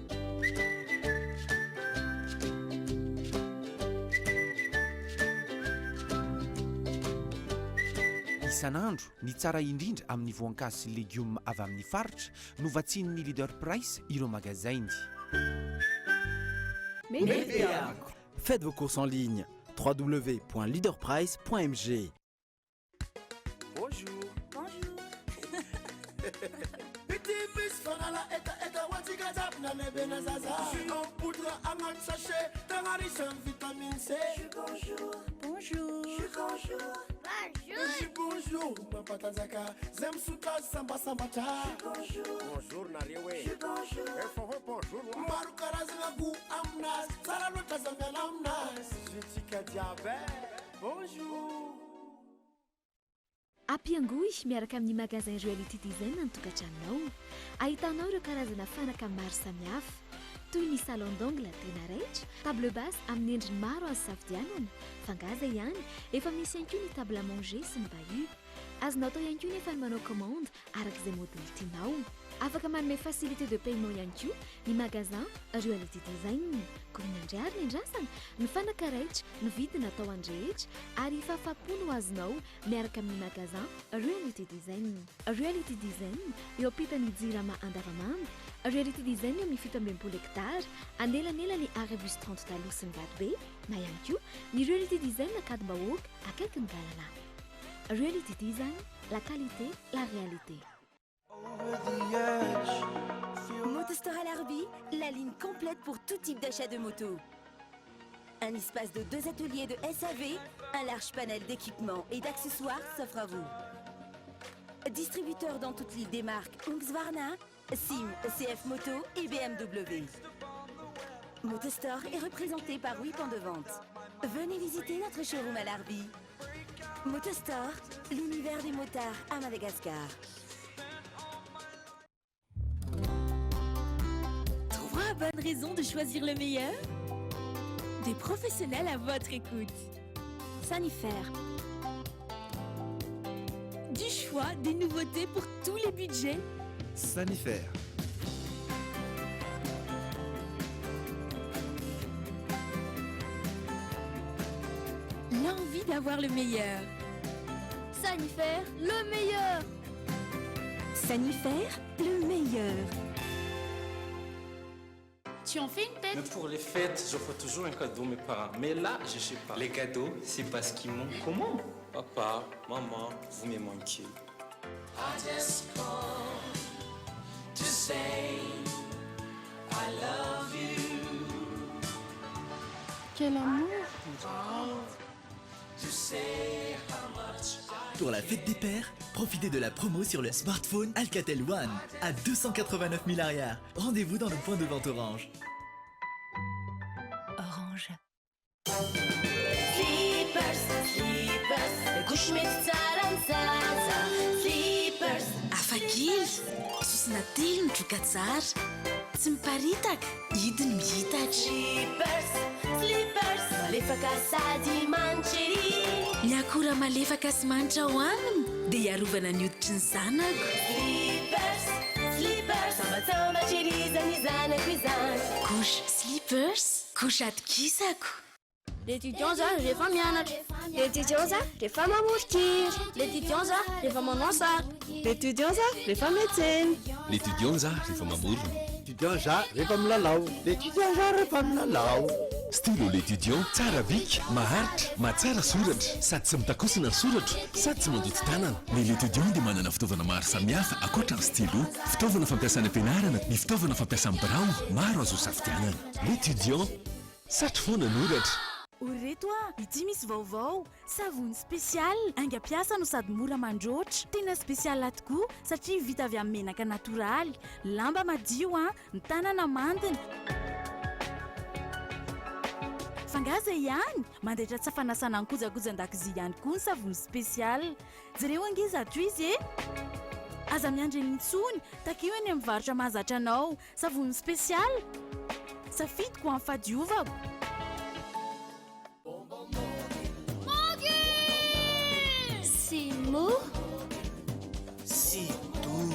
Isan'andro ny tsara indrindra amin'ny voankazo sy légumes avy amin'ny faritra no vatsian'ny leader price ireo magazainy. Faites vos courses en ligne www.leaderprice.mg. Bonjour. Bonjour. Bonjour. Bonjour. Bonjour Nariwe. Bonjour. Bonjour. Ampiangoy miaraka amin'ny magasin Reality Design ny tokantranonao. Ahitanao ireo karazana fanaka maro samihafa toy ny salon d'ongle tena raitra, table basse amin'ny endriny maro azo safidianana, fangaza ihany, efa misy ihany koa ny table à manger sy ny bahut. Azonao atao ihany koa nefa ny manao commande arak'izay modèle tianao. Afaka manome facilité de paiement ihany koa ny magasin Reality Design. Koa ny andriary ny andrasana, ny fanaka raitra, ny vidiny atao andrehetra ary fahafapo no azonao miaraka amin'ny magasin Reality Design. Reality Design eo ampitan'ny Jirama Andavamamba. Reality Design eo amin'ny 17 hectare, anelanelany Arabus 30 taloha sy ny Vatobe, na ihany koa ny Reality Design na Kadimbahoaka akaiky ny Galana. Reality Design, la qualité, la réalité. Motostore à l'Arby, la ligne complète pour tout type d'achat de moto. Un espace de 2 ateliers de SAV, un large panel d'équipements et d'accessoires s'offre à vous. Distributeur dans toute l'île des marques Husqvarna, Sim, CF Moto et BMW. Motostore est représenté par 8 points de vente. Venez visiter notre showroom à l'Arby. Motostore, l'univers des motards à Madagascar. 3 bonnes raisons de choisir le meilleur. Des professionnels à votre écoute. Sanifère. Du choix, des nouveautés pour tous les budgets. Sanifère. L'envie d'avoir le meilleur. Sanifère, le meilleur. Sanifère, le meilleur. Tu en fais une tête? Mais pour les fêtes, j'offre toujours un cadeau à mes parents. Mais là, je sais pas. Les cadeaux, c'est parce qu'ils m'ont. Comment? Papa, maman, vous me manquez. I just called to say I love you. Quel amour! To say how much Pour la fête des pères, profitez de la promo sur le smartphone Alcatel One à 289 000 arrières. Rendez-vous dans le point de vente Orange. Orange. Slippers, slippers, kushmet tsaran zaza. Slippers. Afakely, sosina telo ny droka tsara, tsy miparitaka, hidiny mihitatra. Slippers, slippers, malefaka sady manchery. Ny akora malefaka sy manitra ao aminy dia iarovana ny hoditry ny zanako. Slippers, slippers, sambatsambacherizany zanako izany. Couche slippers, couche atokisako. L'étudiant za rehefa mianatra. L'étudiant za rehefa mamorokira. L'étudiant za rehefa manao sary. L'étudiant za rehefa miantsena. L'étudiant za rehefa mamorona. L'étudiant za rehefa milalao. L'étudiant za rehefa milalao. Stylo l'étudiant tsara vika, maharitra, mahatsara soratra, sady tsy mitakosina ny soratra, sady tsy mandoto tanana. Ny l'étudiant dia manana fitaovana maro samihafa ankoatra ny stylo, fitaovana fampiasana ampianarana, ny fitaovana fampiasana birao, maro azo safidianana. L'étudiant, satry foana ny oratra. Oreto ity misy vaovao, savony spesial, aingam-piasa no sady mora mandroatra, tena spesial tokoa satria vita avy amin'ny menaka natoraly, lamba madio ny tanana mandina. Fangaza ihany, mandahitra tsy fanasana ny kojakojan-dakozia ihany koa ny savony spesial. Jereo angiza ato izy aza miandry n'intsony, takio eny amin'ny varotra mahazatra anao, savony spesial. Safidiko amin'ny fadiovako. C'est mou. C'est doux.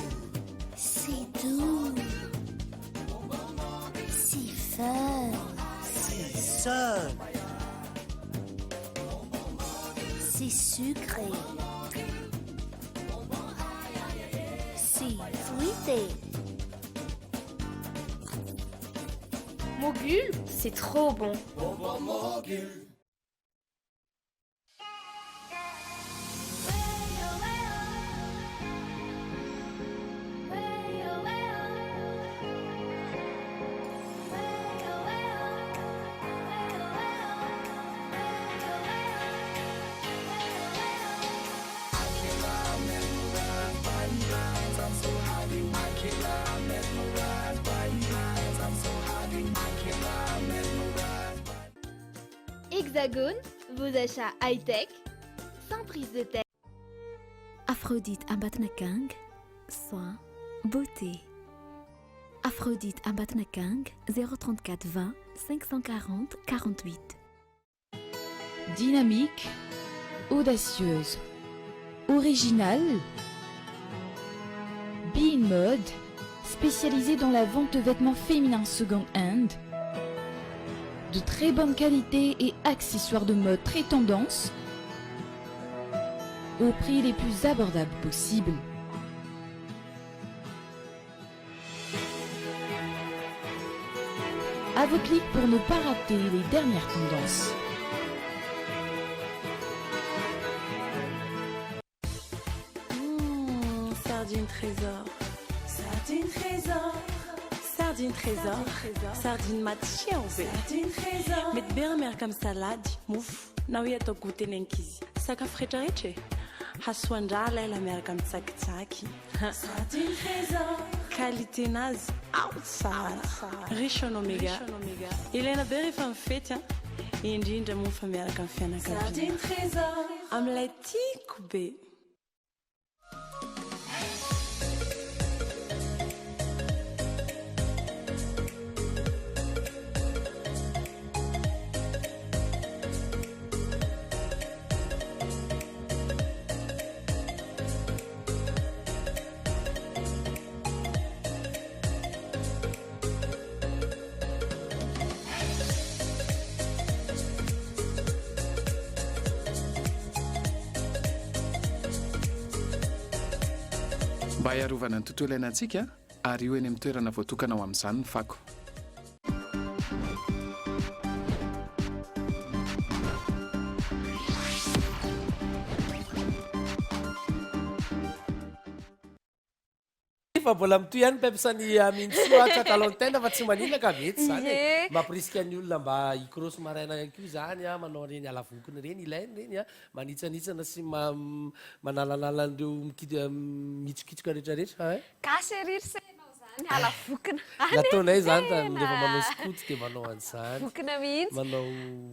C'est doux. C'est fin. C'est seul. C'est sucré. C'est fruité. Mogul, c'est trop bon. Hexagone, vos achats high-tech, sans prise de tête. Aphrodite Ambatnakang, soin, beauté. Aphrodite Ambatnakang, 034 20 540 48. Dynamique, audacieuse, originale, Be In Mode, spécialisée dans la vente de vêtements féminins second-hand, de très bonne qualité et accessoires de mode très tendance, au prix les plus abordables possibles. À vos clics pour ne pas rater les dernières tendances. Sardine trésor. Sardine trésor. Sardine trésor. Sardine matchia obe. Sardine trésor. Mety be miaraka amin'ny salady, mofo, na hoe atao goûter ny ankizy. Sakafo rehetrarehetra e. Hasoandra laila miaraka amin'ny tsakitsaky. Sardine trésor. Qualité-nazy ao tsara. Riche en oméga. Ilaina be rehefa mifety indrindra moa fa miaraka amin'ny fianakaviana. Sardine trésor. Amin'ilay tiako be. mba hiarovana ny tontolo iainantsika ary io eny amin'ny toerana voatokana ho amin'izany ny fako. Fa mbola mitoy ihany mpampisany mintsoa katalon-tena fa tsy maninona ka mety zany mampirisika ny olona mba hikrosy maraina ko zany manao reny alavokony reny ilainy reny manitsanitsana sy manalanala an'ireo mitsokitroka rehetrarehetra kaseririseinao zany alavokina nataonay zany rehefa manao skoty dia manao an'izany vokina mihitsy manao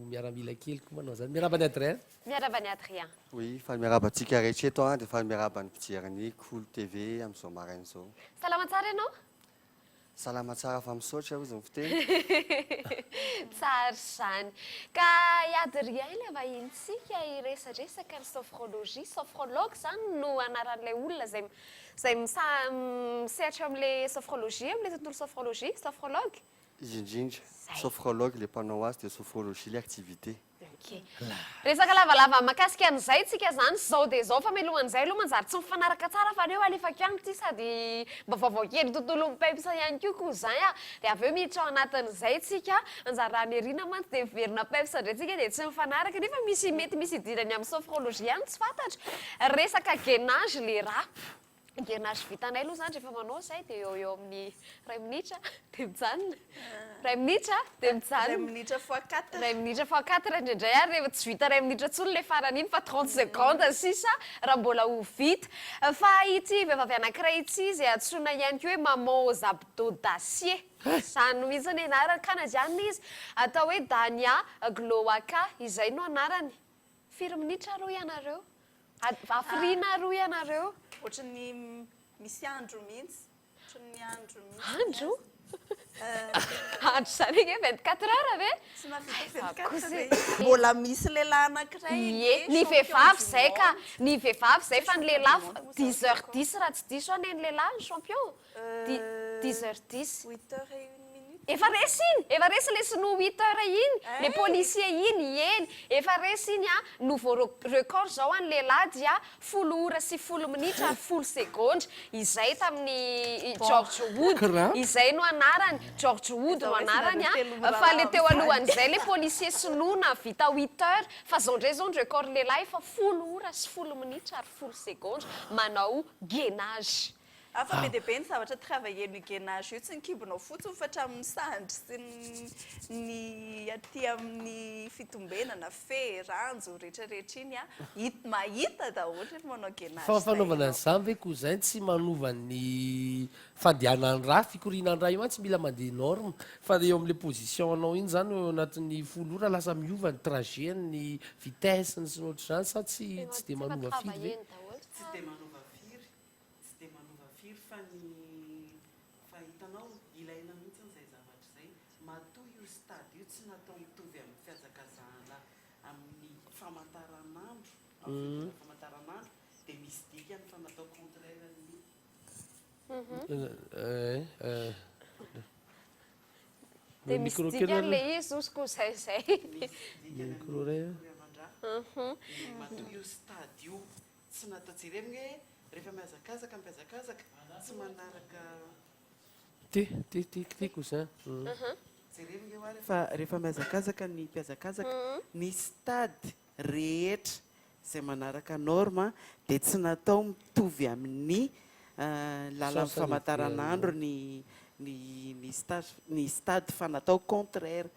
miaramila keliko manao zany miarabany Adrien miarabany Adrien oui fa miarabantsika rehetra eto dia fa miarabany mpijeriny Cool TV amin'izao maraina zao salama tsara ianao salama tsara fa misaotra hozy ny fiteny tsara zany ka Adrien ilay vahintsika iresaresaka ny sophrologie sophrologue zany no anaran'ilay olona zay misehatra amin'ilay sophrologie amin'ilay tontolo sophrologie sophrologue izy indrindra sophrologue le mpanao azy dia sophrologie le activité resaka lavalava makasika an'izay tsika zany zao dia zao fa melohan'izay aloha manjary tsy mifanaraka tsara fa reo alefaka any ty sady mba vaovao kely tontolo mipepsa ihany koa koa zay dia avy eo miditra ao anatin'izay tsika anjary raha nyarina mantsy dia miverina pepsa indray tsika dia tsy mifanaraka nefa mety misy idirany amin'ny sophrologie ihany tsy fantatra resaka gainage le raha gainage vitanay aloha zany rehefa manao zay dia eo amin'ny 2 minitra dia mijanona 2 minitra dia mijanona 2 minitra fois 4 2 minitra fois 4 indraindray ary rehefa tsy vita 2 minitra tsony le farany iny fa 30 secondes sisa raha mbola ho vita fa ity vehivavy anankiray ity izy antsoina ihany koa hoe maman aux abdos d'acier zany mihitsy ny anarany kanadiana izy atao hoe Dania Gloaka izay no anarany 4 minitra roa ianareo afrina roa ianareo ohatrany misy andro mihitsy ohatrany andro andro andro zany eke 24 heures ve tsy mahavita 24 mbola misy lehilahy anankiray ny vehivavy zay ka ny vehivavy zay fa ny lehilahy 10h10 raha tsy diso any ny lehilahy ny champion 10h10 8h01 efa resy le sy no 8 heures iny le policier iny eny efa resy iny nouveau record zao any lehilahy dia 10 ora sy 10 minitra ary 10 segondra izay tamin'ny George Wood izay no anarany George Wood no anarany fa le teo alohan'izay le policier sinoana vita 8 heures fa zao ndray zao ny record lehilahy fa 10 ora sy 10 minitra ary 10 segondra manao gainage afa be dia be ny zavatra travaillenu gainage io tsy nikibonao fotsiny fa hatramin'ny sandry sy ny aty amin'ny fitombenana fe ranjo rehetrarehetra iny mahita daholo rehefa manao gainage fa fanaovana an'izany ve koa zay tsy manova ny fandehanany raha fikorianany raha io any tsy mila mandeha norme fa eo amin'ilay position anao iny zany eo anatin'ny 10 ora lasa miova ny trajet ny vitesse ny sy ny ohatr'izany sa tsy dia manova firy ve tsy dia manova fa ny fahitanao ilaina mihitsy n'izay zavatra izay matoa io stady io tsy natao mitovy amin'ny fihazakazahana amin'ny famantaranandro famantaranandro dia misy dikany fa natao contraire ny dia misy dikany le izy ozy zay micro ray matoa io stady io tsy natao jeremina hoe rehefa mihazakazaka tsy manaraka ty kosa jeremina hoe rehefa mihazakazaka ny mpiazakazaka ny stady rehetra izay manaraka norme dia tsy natao mitovy amin'ny lalan'ny famantaranandro ny stady fa natao contraire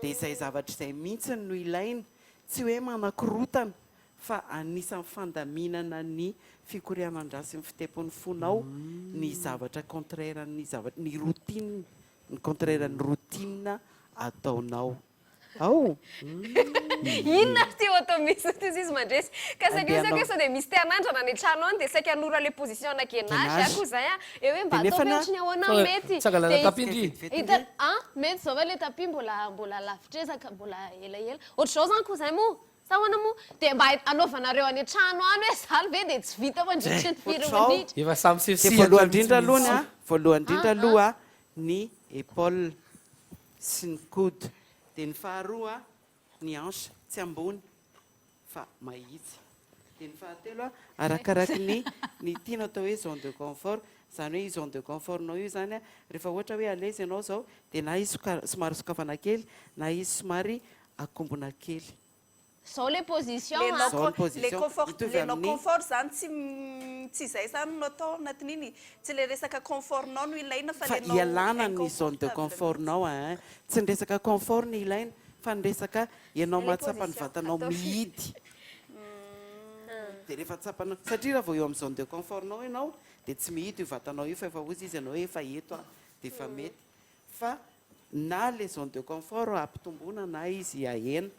dia izay zavatra izay mihitsy no ilaina tsy hoe manakorotana fa anisan'ny fandaminana ny fikorianan-drasy ny fitempon'ny fonao ny zavatra contraire ny routine ny contraire ny routine ataonao inona ty atao misy izy mandresy ka saika sao dia misy teanandrana ny trano any dia saika hanora le position na gainage akoa zay eo hoe mba atao mehotry ny ahoana mety mety zao va le tapi mbola lavitrezaka mbola elaela ohatra zao zany koa zay mo sahoana mo dia mba anaovanareo any trano any hoe zaly ve dia tsy vita mandritry ny 4 minitra efa samy sesy voalohany indrindra aloha ny épaule sy ny coude dia ny faharoa ny hanche tsy ambony fa mahitsy dia ny fahatelo a arakaraky ny tiana atao hoe zone de confort zany hoe zone de confortnao io zany a rehefa ohatra hoe alazy ianao zao dia na izy somary sokafana kely na izy somary akombona kely zao le position lenao confort zany tsy izay zany no atao anatin'iny tsy le resaka confortnao no ilaina fa ialana ny zone de confortnao a tsy ny resaka confort ny ilaina fa ny resaka ianao mahatsapa ny vatanao mihidy dia rehefa tsapana satria raha vao eo amin'ny zone de confortnao ianao dia tsy mihidy io vatanao io fa efa ozy izy ianao hoe efa eto a dia efa mety fa na le zone de confort ampitomboana na izy ahena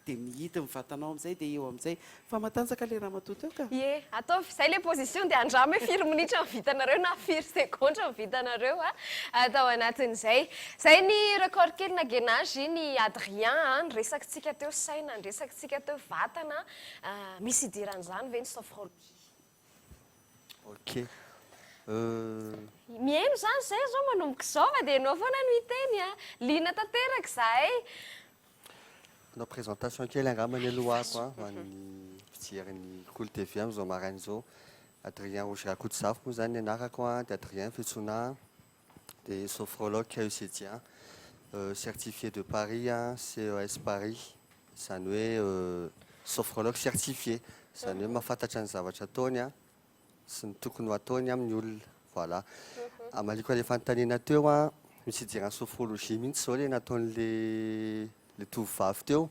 dia mihidy mivatanao amin'izay dia eo amin'izay fa matanjaka le raha matoto eo ka ie atao izay le position dia andramo hoe firy minitra ny vitanareo na firy segondra ny vitanareo a atao anatin'izay zay ny record kely na gainage ny Adrien ny resakitsika teo saina ny resakitsika teo vatana misy idiran'izany ve ny sophrologie ok mihaino zany zay zao manomboka izao fa dia anao foana no hiteny a lina tanteraka zahay anao présentation kely angambany alohako a hoan'ny fijery Cool TV amin'izao maraina izao Adrien Roger-Kotsafo moa zany anarako a dia Adrien Fetsona dia sophrologue KECDien certifié de Paris CES Paris zany hoe sophrologue certifié zany hoe mahafantatra ny zavatra ataony a sy ny tokony ho ataony amin'ny olona voilà amaliko le fanontaniana teo a misy idirany sophrologie mihitsy zao le nataon'le tovovavy teo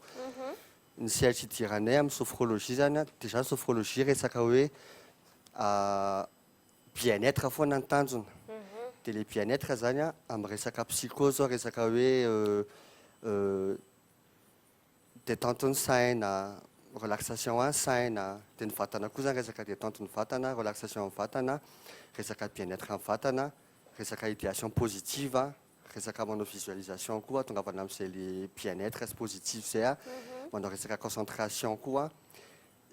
ny sehatra idiranay amin'ny sophrologie zany a déjà sophrologie resaka hoe bien-être foana ny tanjona dia le bien-être zany a amin'ny resaka psychose zao resaka hoe détente ny saina relaxation ny saina dia ny vatana koa zany resaka détente ny vatana relaxation ny vatana resaka bien-être ny vatana resaka idéation positive resaka manao visualisation koa tongavana amin'izay le bien-être sy positif zay a manao resaka concentration koa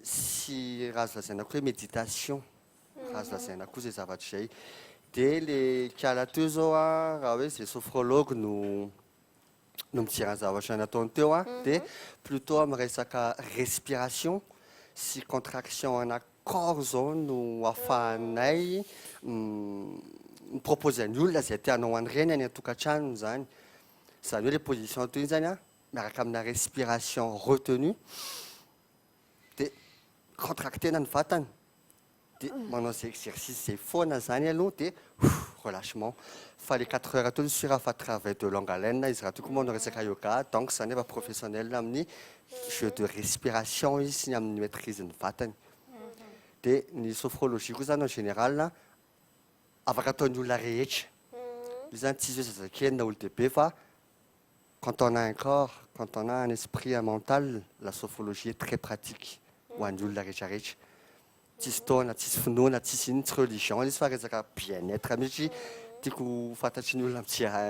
sy raha azo lazaina koa hoe méditation raha azo lazaina koa zay zavatra zay dia le kiala teo zao a raha hoe zay sophrologue no mijery zavatra nataony teo a dia plutôt amin'ny resaka respiration sy contraction ana corps zao no ahafahanay miproposé any olona zay tianao an'ireny any an-tokantranony zany zany hoe le position toy iny zany a miaraka amina respiration retenue dia contractena ny vatany dia manao zay exercice zay foana zany aloha dia relâchement fa les 4 heures atao sur afa travail de longue haleine izy raha tokoa manao resaka yoga donc zany efa professionnel amin'ny jeu de respiration izy sy amin'ny maîtrise ny vatany dia ny sophrologie koa zany en général afaka ataon'ny olona rehetra io zany tsy izy hoe zazakely na olo-dehibe fa quand on a un corps quand on a un esprit un mental la sophrologie est très pratique ho an'ny olona rehetrarehetra tsisy taona tsisy finoana tsisy iny tsy religion izy fa resaka bien-être mihitsy tiako fantatry ny olona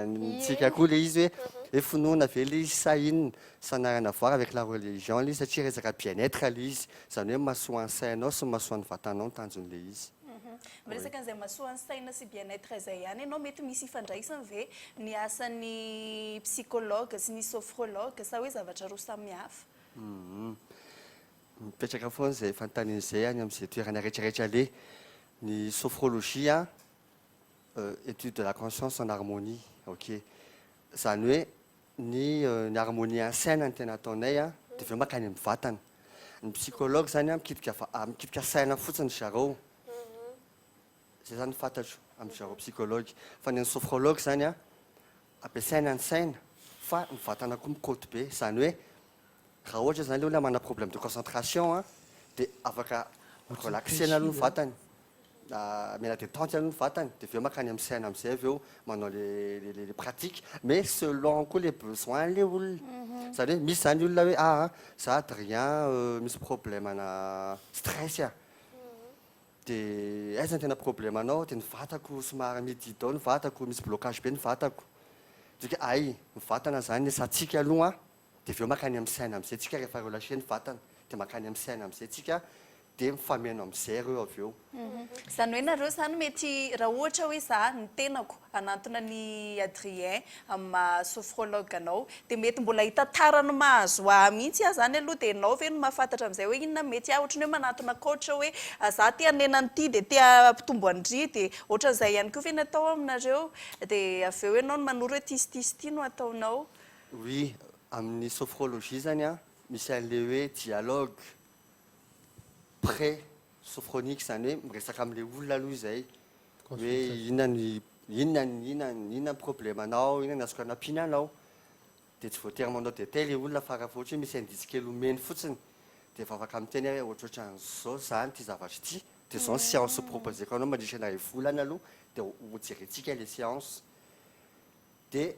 mitsika koa le izy hoe finoana ve le izy sa inona ça n'a rien à voir avec la religion le izy satria resaka bien-être le izy zany hoe mahasoa ny sainao sy mahasoa ny vatanao ny tanjon'le izy miresaka an'izay mahasoa ny saina sy bien-être izay ihany ianao mety misy ifandraisany ve ny asan'ny psychologue sy ny sophrologue sa hoe zavatra roa samihafa mipetraka foana zay fanontaniana izay any amin'izay toerana rehetrarehetra le ny sophrologie a étude de la conscience en harmonie ok zany hoe ny harmonie en saina ny tena ataonay a dia aveo makany amin'ny vatana ny psychologue zany a mikitika saina fotsiny zareo zay zany fantatro amin'ny zareo psychologue fa ny sophrologue zany a ampiasaina ny saina fa ny vatana koa mikoty be zany hoe raha ohatra zany le olona mana problème de concentration dia afaka relaxena aloha ny vatany mena détente aloha ny vatany dia aveo makany amin'ny saina amin'izay aveo manao le pratique mais selon koa les besoins le olona zany hoe misy zany olona hoe za Adrien misy problème ana stress dia aiza ny tena problème anao dia ny vatako somary mididao ny vatako misy blocage be ny vatako dika ay ny vatana zany satsika aloha dia aveo makany amin'ny saina amin'izay tsika rehefa relâché ny vatana dia makany amin'ny saina amin'izay tsika dia mifameno amin'izay ireo avy eo. Izany hoe nareo izany mety raha ohatra hoe za ny tenako anantona ny Adrien amin'ny sophrologue anao dia mety mbola hitantarany mahazo ahy mihitsy aho zany aloha dia ianao ve no mahafantatra amin'izay hoe inona mety ahy ohatran'ny hoe manantona coach hoe za tia hanenany ity dia tia mpitombo andry dia ohatran'izay ihany koa ve natao aminareo dia avy eo ianao no manoro hoe tisy ty no ataonao. Oui, amin'ny sophrologie zany a misy an'le hoe dialogue pré-sophronique zany hoe miresaka amin'le olona aloha izay hoe inona problème anao, inona ny azoko anampiana anao dia tsy voatery manao détail le olona fa raha ohatry hoe misy indice kely omeny fotsiny dia efa afaka miteny hoe ohatrohatran'izao zany ty zavatra ity dia zao ny séance proposeko anao mandritra na volana aloha dia hojerentsika les séances dia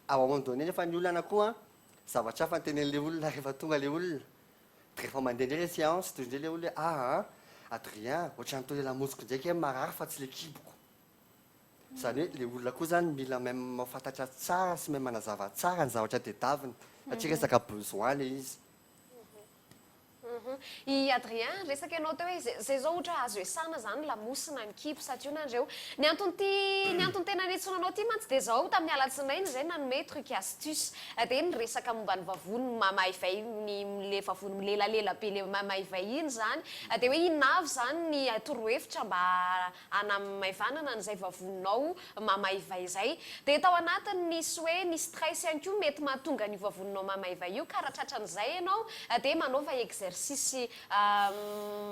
à un moment donné nefa ny olona koa zavatra hafa nytenen'le olona rehefa tonga le olona rehefa mandeha ndray le séance toy indray le olona hoe Adrien ohatrany tao le lamoziko ndraiky hoe marary fa tsy le kiboko zany hoe le olona koa zany mila même mahafantatra tsara sy même manazava tsara ny zavatra tedaviny satria resaka besoin le izy. I Adrien resaka ianao teo hoe zay zao ohatra azo esana zany lamosina ny kibo satria nareo ny antony tena netsonanao ty mantsy dia zao tamin'ny alatsinainy zay nanome truc astuce dia ny resaka momba ny vavony mamaivay le vavony milelalela be le mamaivay iny zany dia hoe inavy zany ny torohevitra mba anamaivanana n'izay vavoninao mamaivay zay dia tao anatiny nisy hoe ny stress ihany koa mety mahatonga ny vavoninao mamaivay io karatratran'izay ianao dia manaova exercice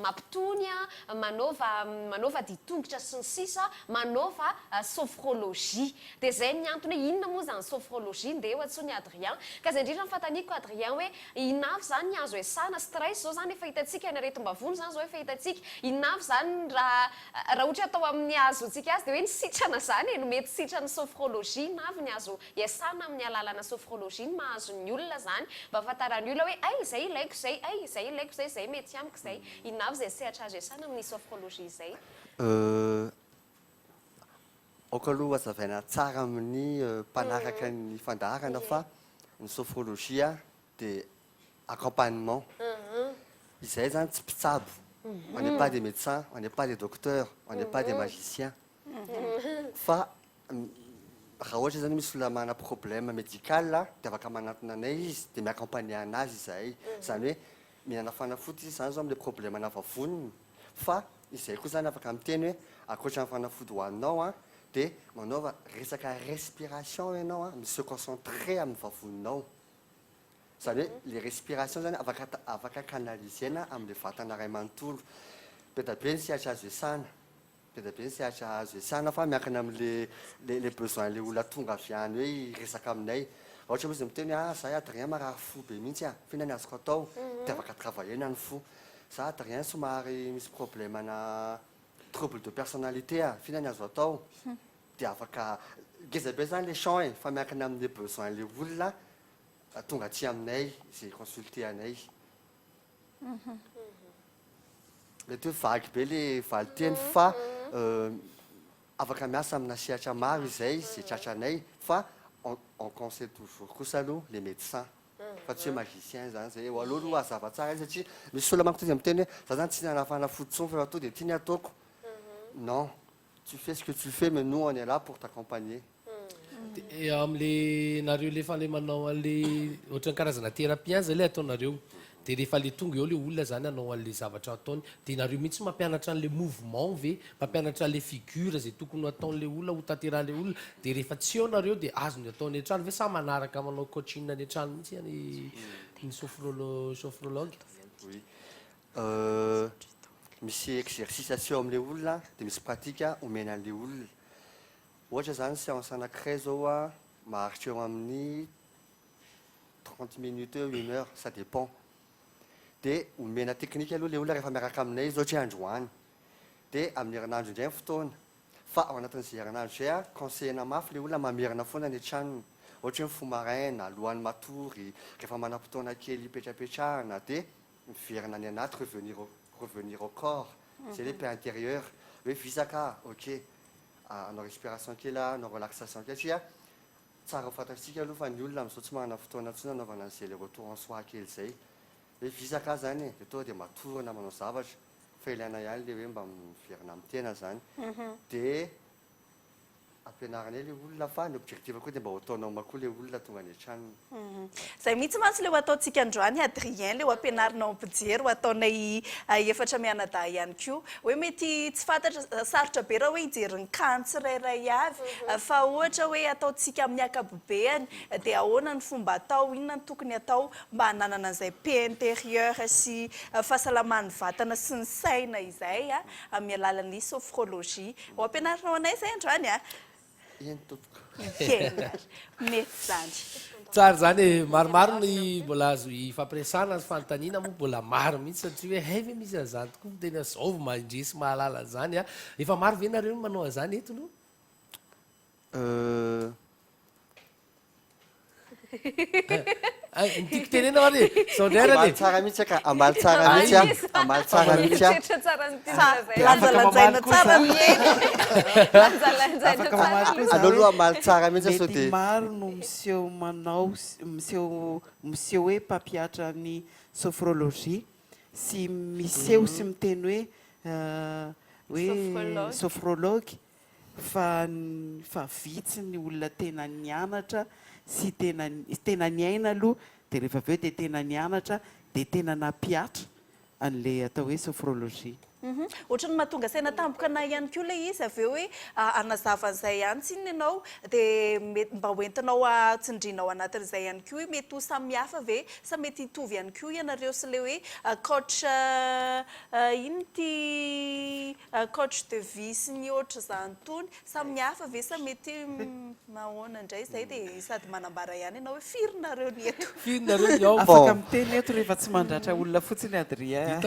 mampitony manaova ditongotra sy ny sisa manaova sophrologie dia zay ny antony hoe inona moa zany sophrologie ndia eo antsony Adrien ka zay indrindra nyfantaniko Adrien hoe inavy zany ny azo esana stress zao zany efa hitantsika ny aretim-bavony zany zao efa hitantsika inavy zany raha ohatra atao amin'ny azo ntsika azy dia hoe ny sitrana zany no mety sitrany sophrologie inavy ny azo esana amin'ny alalana sophrologie ny mahazo ny olona zany mba ahafantarany olona hoe ay zay ilaiko zay ay zay ilaiko zay mety amiko zay inavy zay sehatra azo esana amin'ny sophrologie zay. Aoko aloha hazavaina tsara amin'ny mpanaraka ny fandaharana fa ny sophrologie dia accompagnement izay zany tsy mpitsabo on n'est pas des médecins, on n'est pas des docteurs, on n'est pas des magiciens fa raha ohatra zany misy olona mana problème médical dia afaka manantona anay izy dia miaccompagner anazy izahay zany hoe mihinana fanafody izy zany zao amin'le problème ana vavoniny fa izay koa zany afaka miteny hoe akoatra ny fanafody hoaninao dia manaova resaka respiration ianao misy concentré amin'ny vavoninao zany hoe le respiration zany afaka canalisena amin'le vatana ray manontolo be da be ny sehatra azo esana be da be ny sehatra azo esana fa miankina amin'le besoin le olona tonga avy any hoe resaka aminay ohatra hoe izy miteny hoe zahay Adrien marary fo be mihitsy fina ny azoko atao dia afaka travaillena ny fo za Adrien somary misy problème ana trouble de personnalité fina ny azo atao dia afaka ngeza be zany le champ fa miankina amin'le besoin le olona tonga aty aminay izay consulter anay mety hoe vagy be le valiteny fa afaka miasa amina sehatra maro izay zay tratranay fa on conseille toujours kosa aloha les médecins fa tsy hoe magicien zany zay aloha hazava tsara izy satria misy olona manko tonga miteny hoe za zany tsy nanafana fanafody tsony fa atao dia ity ny ataoko non tu fais ce que tu fais mais nous on est là pour t'accompagner. Amin'le nareo lefa le manao an'le ohatran'ny karazana thérapie zay le ataonareo dia rehefa le tonga eo le olona zany anao an'le zavatra ataony dia nareo mihitsy mampianatra an'le mouvement ve mampianatra an'le figure zay tokony ataon'le olona ho tanterahan'le olona dia rehefa tsy eo nareo dia azony ataony an-trano ve sa manaraka manao coaching any an-trano mihitsy ny sophrologue. Misy exercice asio amin'le olona dia misy pratique omena an'le olona ohatra zany séance anankiray zao maharitra eo amin'ny 30 minutes 1 heure ça dépend dia omena technique aloha le olona rehefa miaraka aminay izy ohatra hoe androany dia amin'ny herinandro indray ny fotoana fa ao anatin'izay herinandro zay conseillena mafy le olona mamerina foana ny an-tranony ohatra hoe fo maraina alohan'ny matory rehefa manam-potoana kely ipetrapetrahana dia miverina any anaty revenir au corps c'est le paix intérieur hoe visaka ok anao respiration kely anao relaxation kely satria tsara ho fantatsika aloha fa ny olona amin'izao tsy manana fotoana ntsony anaovana an'izay le retour en soi kely zay hoe visaka zany e de tonga dia matorana manao zavatra fa ilaina ihany le hoe mba miverina amin'ny tena zany de ampianarana le olona fa ny objectif koa dia mba ho ataonao makoa le olona tonga any an-tranony zay mihitsy mantsy le ho ataontsika androany Adrien le ho ampianarinao ampijery ho ataonay efatra mianadahy ihany koa hoe mety tsy fantatra sarotra be raha hoe hijery ny kany tsirairay avy fa ohatra hoe ataontsika amin'ny akapobeany dia ahoana ny fomba atao inona ny tokony atao mba hananana an'izay paix intérieure sy fahasalaman'ny vatana sy ny saina izay amin'ny alalan'ny sophrologie ho ampianarinao anay zay androany eny tompoko mety zany tsara zany maromaro ny mbola azo ifampiresana sy fanontaniana moa mbola maro mihitsy satria hoe hay ve misy an'izany tokoa tena zao mandresy mahalala zany efa maro ve nareo manao an'izany eto aloha nitiako tenena ary ambaly tsara mihitsy ka ambaly tsara mihitsy ambaly tsara mihitsy aloaloha ambaly tsara mihitsy sao de maro no miseho manao miseho hoe mpampiatra ny sophrologie sy miseho sy miteny hoe sophrologue fa vitsy ny olona tena nianatra sy tena niaina aloha dia rehefa aveo dia tena nianatra dia tena nampiatra an'le atao hoe sophrologie ohatrany mahatonga saina tampoka na ihany koa le izy aveo hoe anazavan'izay ihany tsiny ianao dia mba hoentinao atsindrinao anatin'izay ihany koa hoe mety ho samihafa ve sa mety hitovy ihany koa ianareo sy le hoe coach ino ty coach de vie sy ny ohatra zany tony samihafa ve sa mety mahoana indray izay dia sady manambara ihany ianao hoe firinareo ny eto firinareo afaka miteny eto rehefa tsy mandratra olona fotsiny Adrien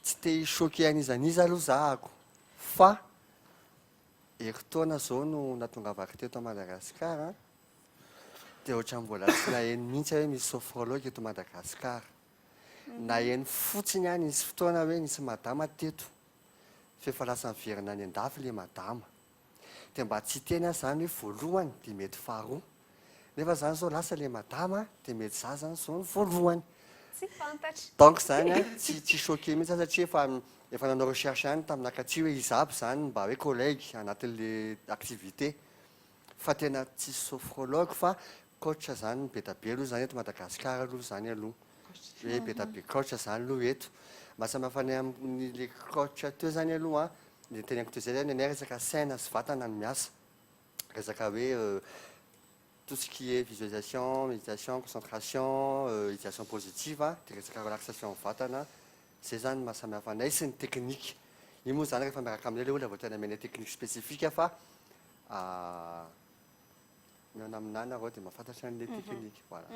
tsy te hichoquer an'izaniza aloha zahako fa heritaona zao no natongavako teto Madagasikara dia ohatra mbola tsy naheno mihitsy hoe misy sophrologue eto Madagasikara naheno fotsiny any izy fotoana hoe nisy madama teto fa efa lasa miverina any an-dafy le madama dia mba tsy teny zany hoe voalohany dia mety faharoa nefa zany zao lasa le madama dia mety za zany zao ny voalohany donc zany tsy choqué mihitsy satria efa nanao recherche any taminakatsy hoe izy aby zany mba hoe collègue anatin'le activité fa tena tsy sophrologue fa coach zany be da be aloha zany eto Madagasikara aloha zany aloha hoe be da be coach zany aloha eto mba samihafa ny amin'le coach teo zany aloha ny teneniko teo zay zany ny resaka saina sy vatana no miasa resaka hoe tout ce qui est visualisation, méditation, concentration, utilisation positive, de relaxation vatana, c'est ça ma samihafa anay sy ny technique. Io moa zany rehefa miaraka aminay le olona vao tena amena technique spécifique fa miona aminany arô dia mahafantatra an'le technique. Voilà.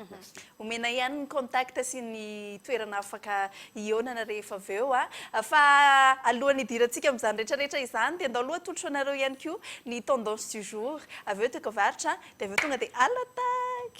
Omena ihany ny contact sy ny toerana afaka ionana rehefa aveo fa alohan'ny hidirantsika amin'izany rehetrarehetra izany dia andao aloha atolotro anareo ihany koa ny tendance du jour aveo teo kavaritra dia aveo tonga dia alatak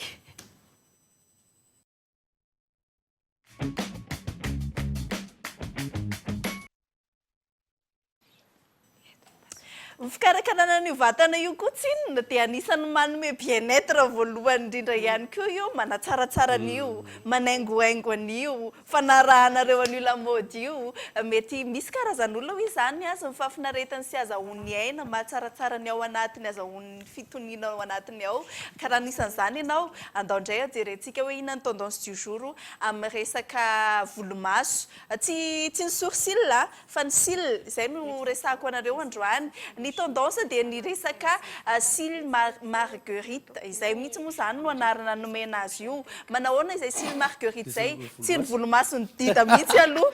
fikarakarana ny vatana io koa tsinona dia anisan'ny manome bien-être voalohany indrindra ihany koa io manatsaratsara an'io manaingoaingo an'io fanarahanareo an'io lamaody io mety misy karazan'olona hoe izany aza mifafinaretany sy azahoan'ny aina mahatsaratsara ny ao anatiny azahoan'ny fitoniana ao anatiny ao karaha anisan'izany ianao andao indray ajerentsika hoe inona ny tendance du jour amin'ny resaka volomaso tsy ny sourcil fa ny cils izay no resako anareo androany ny tendance dia ny resaka cils marguerite izay mihitsy moa zany no anarana nomena azy io manahoana izay cils marguerite zay tsy ny volomaso ny dida mihitsy aloha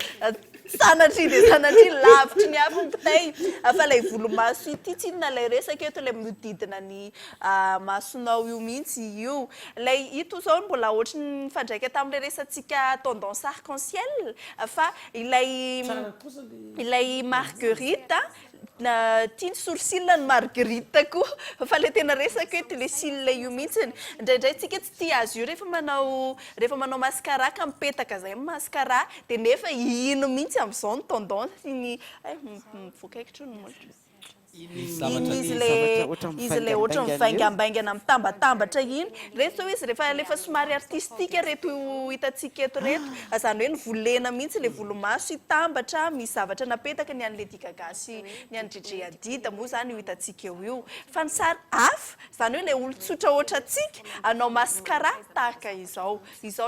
sanatry dia sanatry lavitry ny avy ny pitay fa ilay volomaso ity tsinona ilay resaka eto ilay miodidina ny masonao io mihitsy io ilay ito zao mbola ohatry ny fandraika tamin'ilay resantsika tendance arc-en-ciel fa ilay marguerite tiany sourcil ny marguerite koa fa le tena resaka eto le cils io mihitsiny indraindray tsika tsy tia azy io rehefa manao mascara ka mipetaka zay mascara dia nefa ino mihitsy amin'izao ny tendance ny mivoaka aikitry ny molitra izy le ohatra mivaingambaingana mitambatambatra iny reto izy rehefa somary artistika reto hitantsika eto reto zany hoe ny volena mihitsy le volomaso hitambatra misy zavatra napetaka ny an'le digagasy ny an'ny Gigi Hadid moa zany io hitantsika io fa ny sary hafa zany hoe le olon-tsotra ohatra atsika anao mascara tahaka izao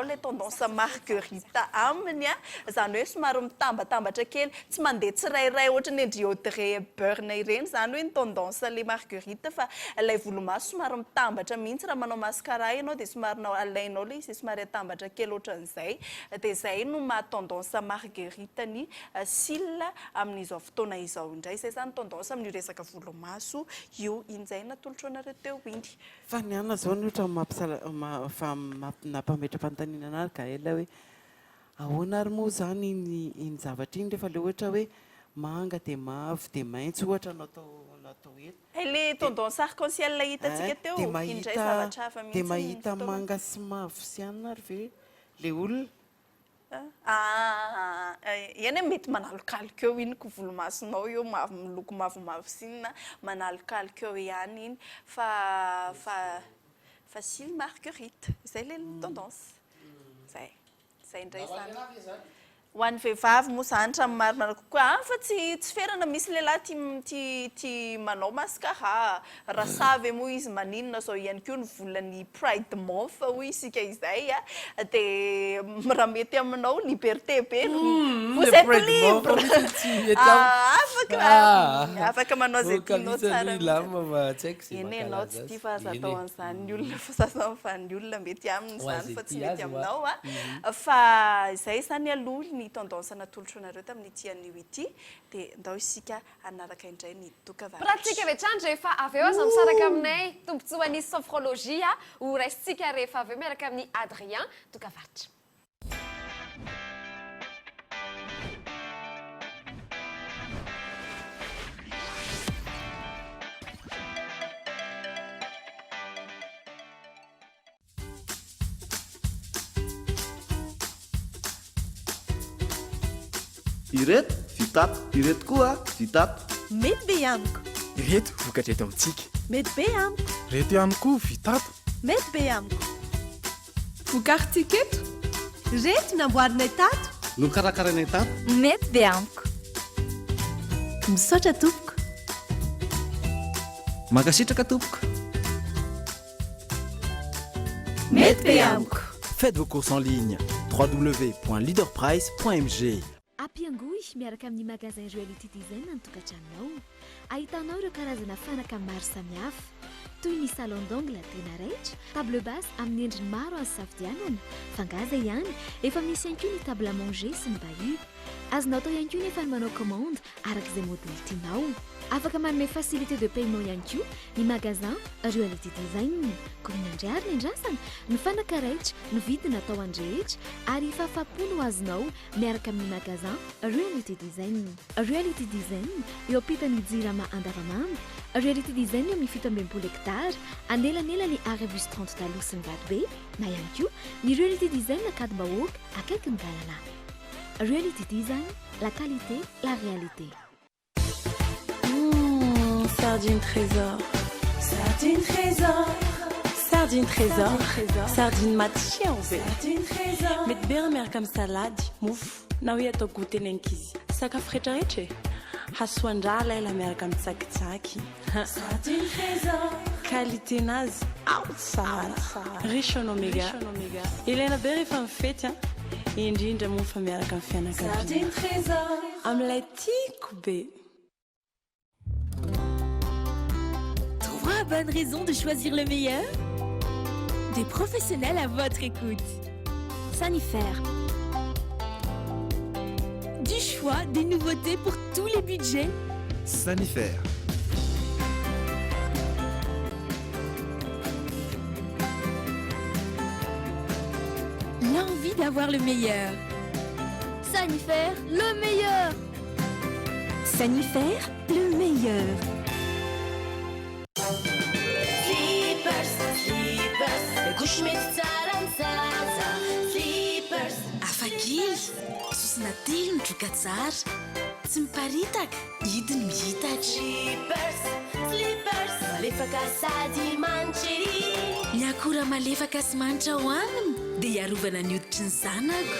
le tendance Margherita aminy zany hoe somary mitambatambatra kely tsy mandeha tsirairay ohatra ny Audrey Hepburn ireny zany hoe ny tendance le Margherita fa ilay volomaso somary mitambatra mihitsy raha manao mascara ianao dia somary alainao le izy somary atambatra kely ohatran'izay dia zay no maha tendance Margherita ny cils amin'izao fotoana izao indray zay zany tendance amin'ny resaka volomaso io injay natolotro anareo teo iny fa ny ana zao ny ohatra fa nampametra-panontaniana anary ka ela hoe ahoana ary moa zany iny zavatra iny rehefa le ohatra hoe manga dia mavo dia maitso ohatra natao eto le tendance arc-en-ciel hitantsika teo indray zavatra hafa mihitsy dia mahita manga sy mavo sy anina ary ve le olona eny mety manalokaloka eo iny ko volomasonao io miloko mavomavo sinina manalokaloka eo ihany iny fa si Margherite zay le tendance zay indray zany ho an'ny vehivavy moa zany tramaromaro kokoa fa tsy ferana misy lehilahy tia manao mascara rasave moa izy maninona zao ihany koa ny volan'ny Pride Month hoy isika izay dia raha mety aminao liberté be vous êtes libre afaka manao zay tianao tsara eny anao tsy tia fa aza atao an'izany ny olona fa sasany fa ny olona mety aminy zany fa tsy mety aminao fa izay zany aloha ny tendance natolotro anareo tamin'ity anio ity dia ndao isika anaraka indray ny dokavatra pratika rehetrany rehefa avy eo aza misaraka aminay tombotsoa ny sophrologie ho raisitsika rehefa avy eo miaraka amin'ny Adrien dokavatra ireto vitato ireto koa vitato mety be amiko ireto vokatra eto amintsika mety be amiko reto ihany koa vitato mety be amiko vokarintsika eto reto namboarinay tato no karakaranay tato mety be amiko misaotra tompoko makasitraka tompoko mety be amiko. Faites vos courses en ligne www.leaderprice.mg. Ampiangoy miaraka amin'ny magasin Reality Design ny tokantranonao. Ahitanao ireo karazana fanaka maro samihafa toy ny salon d'ongle tena raitra, table basse amin'ny endriny maro azo safidianana, fangaza ihany, efa misy ihany koa ny table à manger sy ny bahut. Azonao atao ihany koa nefa ny manao commande arak'izay modèle tianao. Afaka manome facilité de paiement ihany koa ny magasin Reality Design. Koa ny andriary ny andrasana, ny fanaka raitra, ny vidina atao andrehetra ary fahafapo no azonao miaraka amin'ny magasin Reality Design. Reality Design eo ampitan'ny jirama Andavamamba. Reality Design eo amin'ny 17 hectare anelanelany arrêt bus 30 taloha sy ny Vatobe, na ihany koa ny Reality Design Akadimbahoaka akaikin'ny Galana. Reality Design, la qualité, la réalité. Sardine trésor. Sardine trésor. Sardine trésor. Sardine matchion. Sardine trésor. Mety be miaraka amin'ny salady, mofo, na hoe atao goûter ny ankizy. Sakafo rehetraretra. Hasoandrala ela miaraka amin'ny tsakitsaky. Sardine trésor. Qualité nazy ao tsara. Riche en oméga. Ilaina be rehefa mifety indrindra moa fa miaraka amin'ny fianakaviana. Sardine trésor. Amin'ilay tiako be. Trois bonnes raisons de choisir le meilleur. Des professionnels à votre écoute. Sanifaire. Du choix, des nouveautés pour tous les budgets. Sanifaire. L'envie d'avoir le meilleur. Sanifaire, le meilleur. Sanifaire, le meilleur. Afakely sosina telo ny droka tsara tsy miparitaka idiny Malefaka sady manitry ny akora malefaka sy manitra ho aminy dia iarovana ny hoditry ny zanako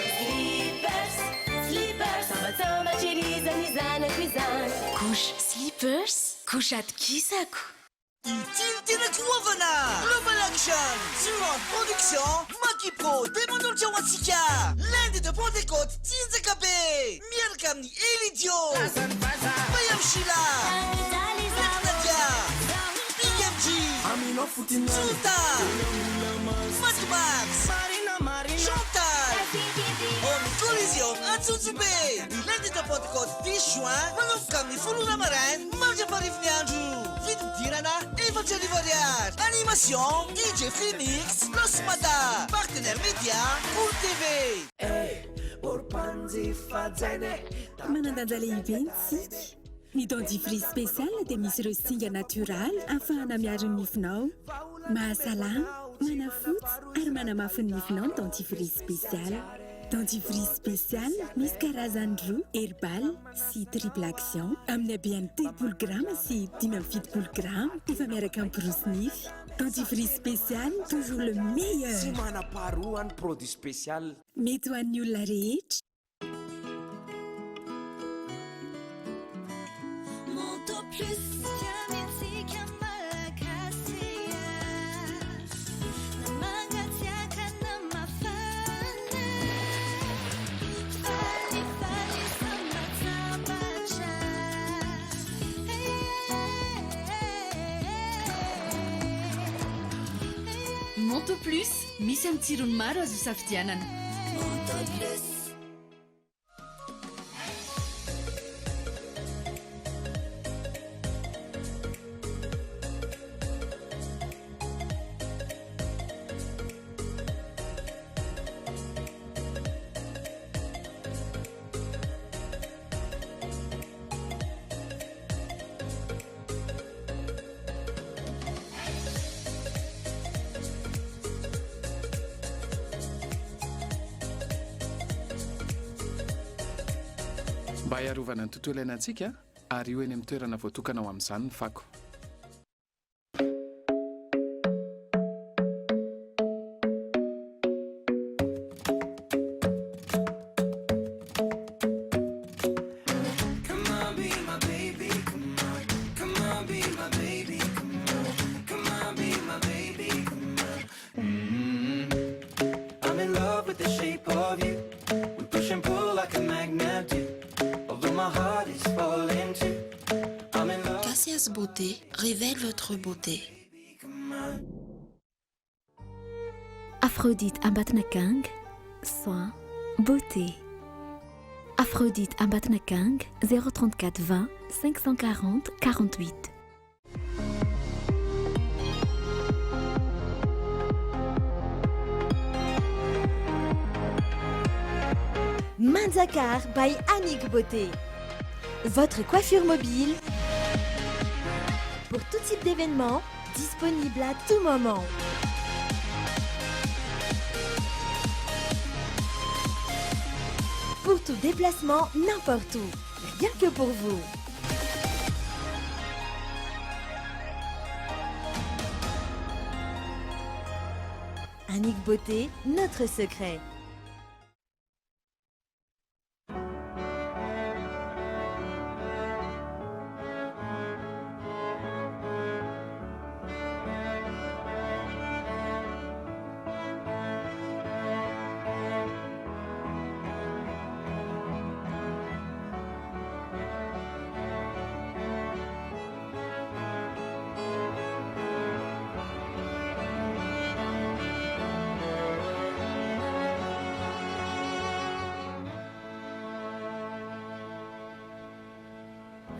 Sambatsambatry zanako izany couche slippers couche atokisako Tinakuovana Global Action sur en production Maki Pro Demandol Chawatsika Lundi de Pentecôte Tinzakabe Mialkamni Elidio Bayam Shila Nadia BMG Suta Matmax Chantal En collision Atsutsube Lundi de Pentecôte 10 juin Manofkamni Fuluna Maran Marja Parivnianju Vite Dirana Evangelie Voyage Animation DJ Phoenix Los Mata Partenaire média Cool TV Manandanja lehibe isika ny dentifrice spécial dia misy ireo singa natoraly ahafahana miaro ny nifinao mahasalama manafotsy ary manamafy ny nifinao ny dentifrice spécial dentifrice spécial misy karazany roa herbal sy triple action amin'ny habeny 30 gramma sy 570 gramma efa miaraka amin'ny brosse nify dentifrice spécial toujours le meilleur sy manapaharoa ny produit spécial mety ho an'ny olona rehetra Monto Plus, misy amin'ny tsirony maro azo safidianana. mba hiarovana ny tontolo iainantsika ary io eny amin'ny toerana voatokana ho amin'izany ny fako Beauté révèle votre beauté. Aphrodite Ambatnakang, soin, beauté. Aphrodite Ambatnakang, 034 20 540 48. Manzakar by Annick Beauté. Votre coiffure mobile pour tout type d'événement, disponible à tout moment. Pour tout déplacement, n'importe où, rien que pour vous. Annick Beauté, notre secret.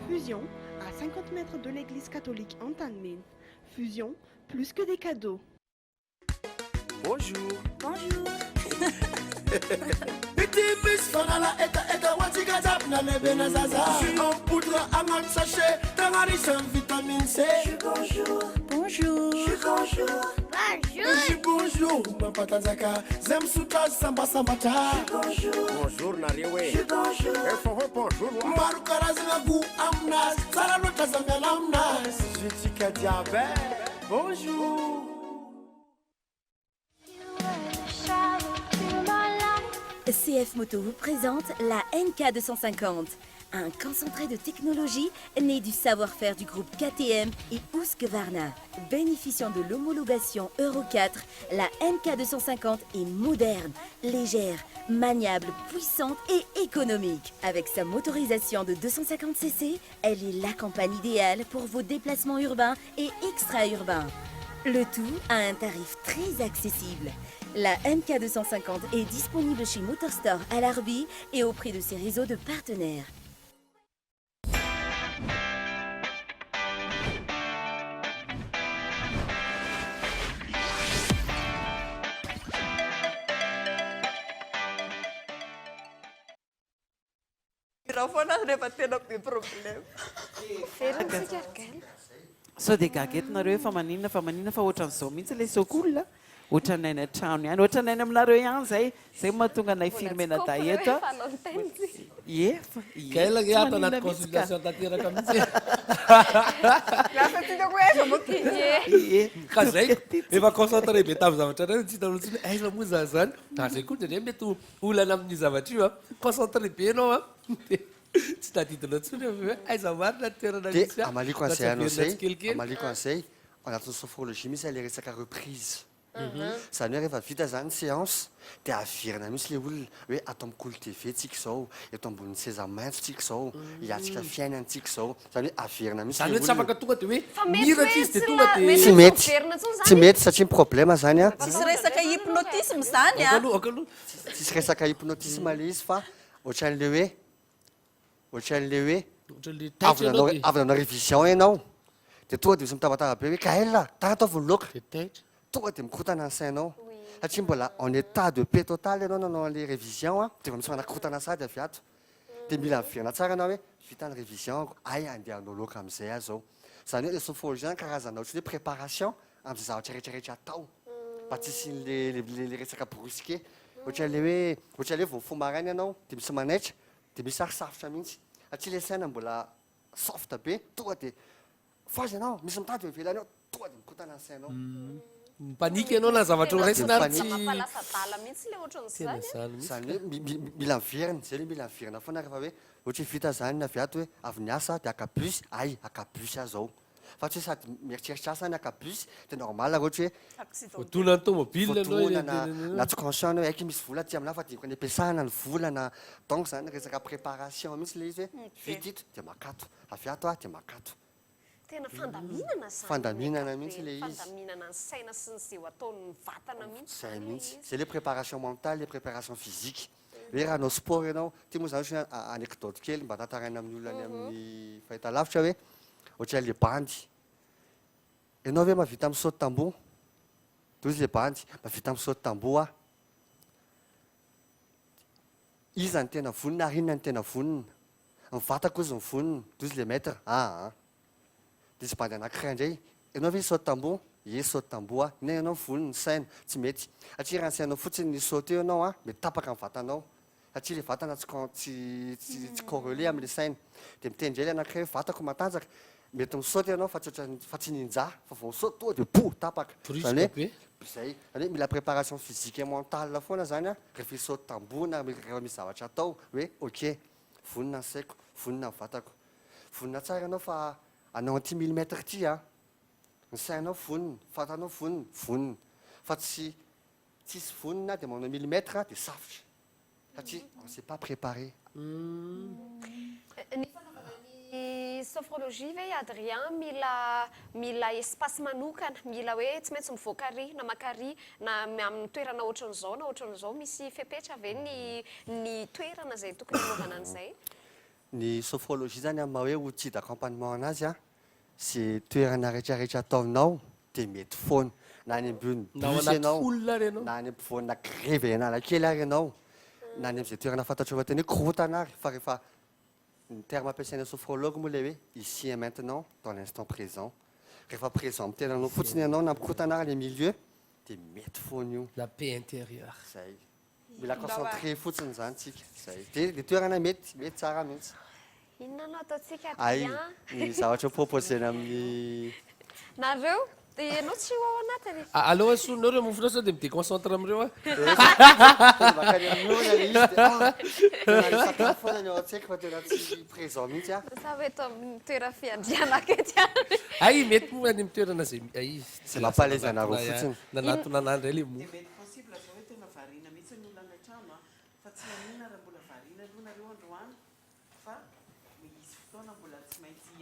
Fusion, à 50 mètres de l'église catholique Antanmin. Fusion, plus que des cadeaux. Bonjour. Bonjour. Petit bis fanala eta watigazap na lebena zaza. Jus en poudre amak sachet, tangari sans vitamine C. Bonjour. Bonjour. Bonjour. Bonjour, mampatanjaka zay misotra sambasambatra. Bonjour nareo e. Efa ho bonjour. Maro karazana go aminazy tsara loatra za miala aminazy. Zuitsika jiaby. Bonjour. CF Moto vous présente la NK250, un concentré de technologie né du savoir-faire du groupe KTM et Husqvarna. Bénéficiant de l'homologation Euro 4, la NK250 est moderne, légère, maniable, puissante et économique. Avec sa motorisation de 250 cc, elle est la campagne idéale pour vos déplacements urbains et extra-urbains. Le tout à un tarif très accessible. La MK250 est disponible chez Motorstore à l'Arby et au prix de ses réseaux de partenaires. Sao dia gagetinareo efa maninona fa ohatran'izao mihitsy ilay sokola ohatranay any an-trano ihany ohatranay any aminareo ihany zay mahatonga anay filmena daeto efa Kailagny ato anaty consultation tanteraka mihitsy. Ka zay efa concentré be tamin'ny zavatra reny tsy hitanao tsiny aiza moa za zany. Zay koa ndray mety olana amin'ny zavatra io concentré be anao a. Tsy tadidinao tsony hoe aiza marina toerana misy a. Amaliko an'izay anao zay amaliko an'izay anatin'ny sophrologie misy ilay resaka reprise. Zany hoe rehefa vita zany séance dia averina mihitsy le olona hoe ato amin'ny Cool TV tsika izao, eto ambonin'ny seza maitso tsika izao, hiatsika fiainantsika izao. Zany hoe averina mihitsy. Zany hoe tsy afaka tonga dia hoe mihiratra izy dia tonga dia tsy mety satria problème zany a. Tsisy resaka hypnotisme zany a. Tsisy resaka hypnotisme le izy fa ohatran'le hoe avy nanao révision ianao dia tonga dia misy mitabataba be hoe kaela tara ataovy loaka tonga dia mikorotana ny sainao satria mbola en état de paix total ianao nanao an'le révision a dia misy manakorotana sady avy ato dia mila miverina tsara ianao hoe vita ny révision ay andeha hanao loaka amin'izay aho zao. Zany hoe le sophrologie zany karazana ohatry hoe préparation amin'izay zavatra rehetrarehetra atao mba tsisy le resaka brusqué ohatran'le hoe vao fo maraina ianao dia misy manaitra dia misy sarosarotra mihitsy satria le saina mbola soft be tonga dia fazy ianao misy mitady ivelany ao tonga dia mikorotana ny sainao. Panika ianao na zavatra ho raisina ary tsy zany hoe mila miverina zay hoe mila miverina foana rehefa hoe ohatra hoe vita zany na avy ato hoe avy niasa dia akabus ay akabus aho zao fa tsy hoe sady mieritreritra asa ny akabus dia normal ohatra hoe voatona ny tomobile na tsy conscient hoe aiky misy vola ty aminahy fa diniko ny ampiasana ny volana donc zany resaka préparation mihitsy le izy hoe vita ito dia makato avy ato dia makato. Tena fandaminana zany. Fandaminana mihitsy le izy. Fandaminana ny saina sy ny zay ataon'ny vatana mihitsy. Zay mihitsy. C'est les préparations mentales, les préparations physiques. Hoe raha anao sport ianao, ty moa zany hoe anecdote kely mba tantaraina amin'ny olona any amin'ny fahitalavitra hoe ohatra le bandy. Ianao hoe mahavita misaoty tamboho? Toy le bandy, mahavita misaoty tamboho a. Iza ny tena vonona ary inona ny tena vonona? Ny vatako izy ny vonona, toy le maître. Dia izy bandy anankiray indray, ianao hoe saoty tamboho? Ie saoty tamboho a. Ina ianao vonona ny saina, tsy mety. Satria raha ny sainao fotsiny ny saoty eo ianao mety tapaka ny vatanao. Satria le vatana tsy corrélé amin'le saina. Dia mitendry le anankiray hoe vatako matanjaka. Mety misaoty ianao fa tsy ninja, fa vao misaoty tonga dia tapaka. Zany hoe mila préparation physique et mentale foana zany a rehefa hisaoty tamboho na rehefa misy zavatra atao hoe ok vonona ny saiko, vonona ny vatako. Vonona tsara ianao fa anao an'ity millimètre ity a ny sainao vonona, fatanao vonona fa tsisy vonona dia manao millimètre dia safotra satria on ne s'est pas préparé. Ny sophrologie ve Adrien mila espace manokana mila hoe tsy maintsy mivoaka ary na makary na amin'ny toerana ohatran'izao na ohatran'izao misy fepetra ve ny toerana zay tokony hanaovana an'izay? Ny sophrologie zany amin'ny maha hoe outil d'accompagnement anazy a zay toerana rehetrarehetra ataonao dia mety foana na any ambony bus ianao na any ampovoanina grève Analakely ary ianao na any amin'izay toerana fantatro teny hoe korontana ary fa rehefa ny terme ampiasaina sophrologue moa le hoe ici et maintenant dans l'instant présent rehefa présent amin'ny tenanao fotsiny ianao na ampikorotana ary le milieu dia mety foana io la paix intérieure zay mila concentré fotsiny zany tsika zay dia le toerana mety tsara mihitsy inona anao ataontsika ay Adrien? ny zavatra proposena amin'ny nareo dia ianao tsy ao anatiny aloha sonareo reo mofona sao dia midéconcentre amireo a makany amin'olona le izy dia sakafo foana ny ao an-tsaiko fa tena tsy présent mihitsy a sa hoe eto amin'ny toera fiandriana akety any ay mety moa any amin'ny toerana zay izy c'est mampalaise anareo fotsiny nanatonanandry ay le mo mety possible zao hoe tena variana mihitsy ny olona any an-trano a fa tsy maninona raha mbola variana aloha nareo androany fa misy fotoana mbola tsy maintsy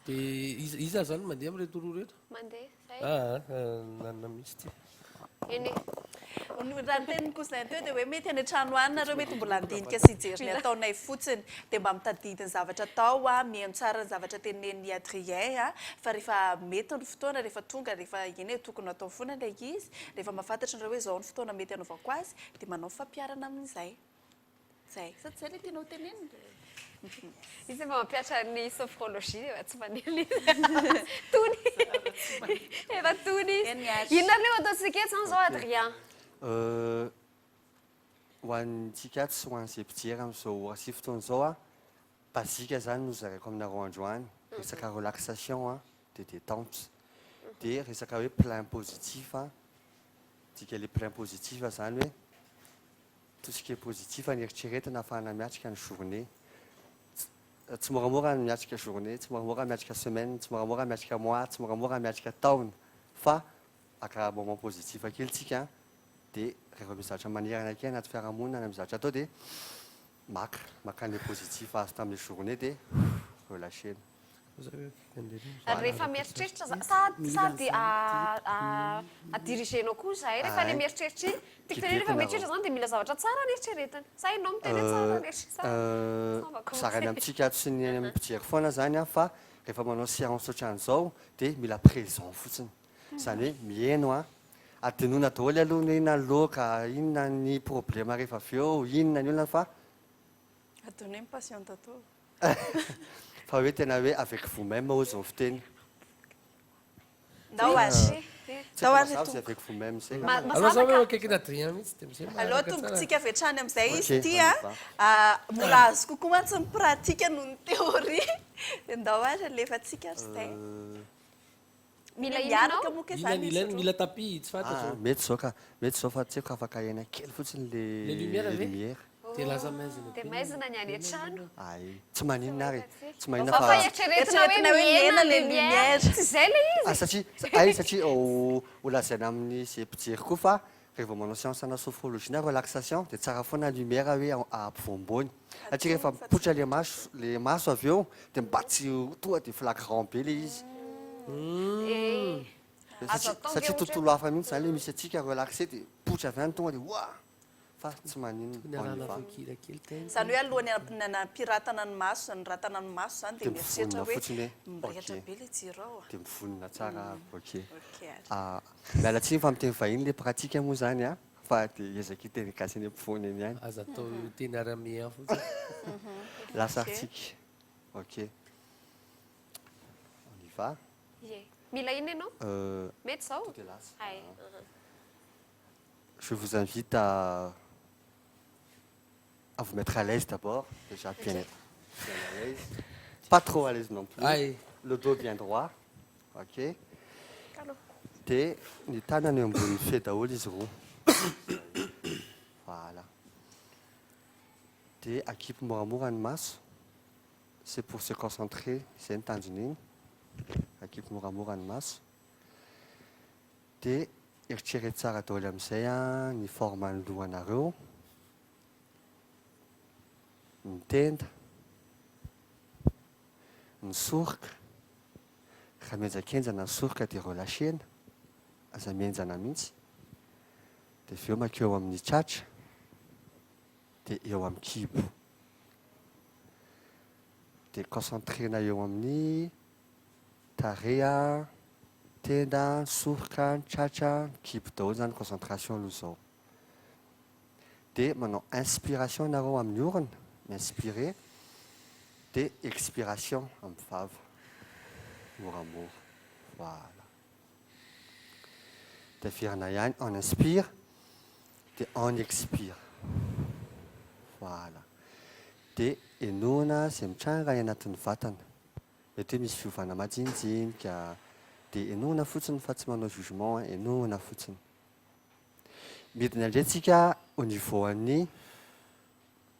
dia iza zany mandeha amin'reto roa rehetra mandeha nanna misy ty eny raha ny teniny kosa teo dia hoe mety any an-trano any nareo mety mbola andinika sy hijery ny ataonay fotsiny dia mba mitadidy ny zavatra atao a mihaino tsara ny zavatra tenen'ny Adrien a fa rehefa mety ny fotoana rehefa tonga rehefa eny hoe tokony atao foana ilay izy rehefa mahafantatra nareo hoe zao ny fotoana mety anaovako azy dia manao fampiarana amin'izay zay sady zay le tianao teneniny izy efa mampiatra ny sophrologie efa tsy manely tony efa tony inona leo ataontsika eto zany zao Adrien ho antsika tsy ho an'izay mpijery amin'izao ora sy fotoana izao a bazika zany no zaraiko aminareo androany resaka relaxation a dia détente dia resaka hoe plein positif a tsika le plein positif zany hoe tout ce qui est positif ny eritreretina ahafahana miatrika ny journée tsy moramora miatrika journée tsy moramora miatrika semaine tsy moramora miatrika mois tsy moramora miatrika taona fa aka moment positif kely tsika dia rehefa misy zavatra maniry anake anaty fiarahamonina na mizatra atao dia maka le positif azo tamin'le journée dia relâchena rehefa mieritreritra sady adirigenao koa zahay rehefa le mieritreritra iny tikiteny rehefa mieritreritra zany dia mila zavatra tsara ny eritreretany sa ianao miteny tsara sarany amintsika tsy ny amin'ny mpijery foana zany a fa rehefa manao séance ohatran'izao dia mila présent fotsiny zany hoe mihaino a adinoina daholo aloha ny inona ny loka inona ny problème rehefa avy eo inona ny olona fa adonay patiente atao fa hoe tena hoe avec vous-même ozy ny fiteny ndao azy avec vous-même zay alors za hoe akaiky Adrien mihitsy dia aloha tombotsika avy hatrany amin'izay izy ty a mbola azo kokoa mantsy ny pratika noho ny théorie dia ndao azy alefatsika ry zay mila miaraka moka zany ilainy mila tapis tsy fantatra mety zao fa tsy haiko afaka aina kely fotsiny le lumière dia lasa maizina dia maizina ny any an-trano ay tsy maninona ary tsy maninona fa eritreretina hoe miena le lumière tsy zay le izy satria ho lazaina amin'ny zay mpijery koa fa rehefa manao séance na sophrologie na relaxation dia tsara foana lumière hoe ampovoambony satria rehefa mipoitra le maso avy eo dia mibatsy toa dia flagrant be le izy satria tontolo hafa mihitsy zany le misy atsika relaxé dia poitra avy any tonga dia wa fa tsy maninona zany hoe alohany nampiratana ny maso ny ratana ny maso zany dia mieritreritra hoe mirehatra be le jiro ao dia mivonona tsara ok miala tsiny fa miteny vahiny le pratika moa zany a fa dia ezaka iteny gasy any ampivoany eny ihany aza atao teny aramien fotsiny lasa artsika ok on y va mila ina ianao mety zao je vous invite à vous mettre à l'aise d'abord, déjà bien à l'aise. Pas trop à l'aise non plus. Aïe. Le dos bien droit. Ok. Des tanany ambony fe daholo izy roa. Voilà. Dia akipy moramora ny maso. C'est pour se concentrer, c'est ny tanjony iny. Akipy moramora ny maso. Dia eritrereto tsara daholo amin'izay a ny forme ny lohanareo ny tenda ny soroka raha mienjakenjana ny soroka dia relâchena aza mienjana mihitsy dia avy eo makeo amin'ny tratra dia eo amin'ny kibo dia concentrena eo amin'ny tarea tenda soroka tratra kibo daholo zany concentration aloha zao dia manao inspiration nareo amin'ny orona inspiré dia expiration amin'ny vava moramora voilà Tafirana ihany, on inspire, dia on expire. Voilà. Dia enoana izay mitranga any anatin'ny vatana. Mety hoe misy fiovana majinijinika, dia enoana fotsiny fa tsy manao jugement, enoana fotsiny. Midina indray tsika au niveau an'ny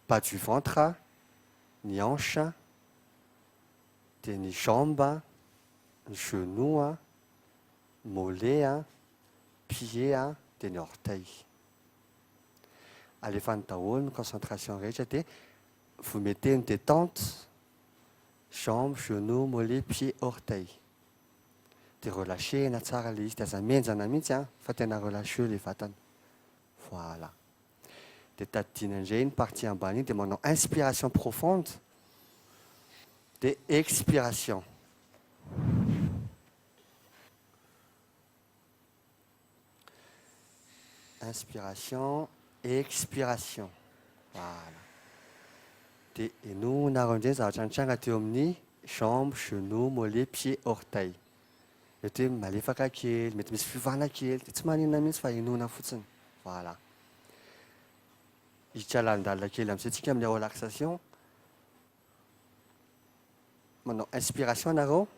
bas du ventre, ny hanche, dia ny jambe, ny genou, mollet, pied, dia ny orteil. Alefany daholo ny concentration rehetra dia vous mettez une détente, jambes, genoux, mollets, pieds, orteils. Dia relâchena tsara ilay izy, dia aza menjana mihitsy fa tena relâcheux ilay vatana. Voilà. Dia tadidina indray ny partie ambany iny dia manao inspiration profonde dia expiration. Inspiration, expiration. Voilà. Dia enoana arao indray zavatra nitranga teo amin'ny jambe, genou, mollet, pied, orteil. Mety hoe malefaka kely, mety misy fiovana kely, dia tsy maninona mihitsy fa enoana fotsiny. Voilà. Hiditra alandalina kely amin'izay tsika amin'ny relaxation. Manao inspiration nareo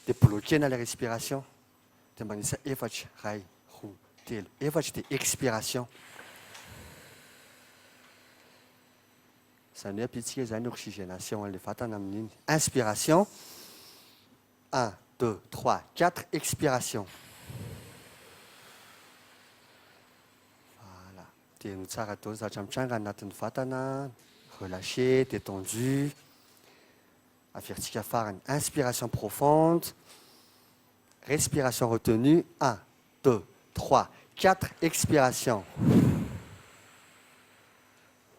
dia bloquena la respiration. Dia manisa efatra, ray, roa, telo, efatra dia expiration. Izany hoe ampitsika izany oxygénation an'ilay vatana amin'iny. Inspiration. 1, 2, 3, 4, expiration. Voilà. Dia no tsara daholo zavatra mitranga anatin'ny vatana, relâché, détendu. Avertsika farany. Inspiration profonde. Respiration retenue. 1, 2, 3, 4, expiration.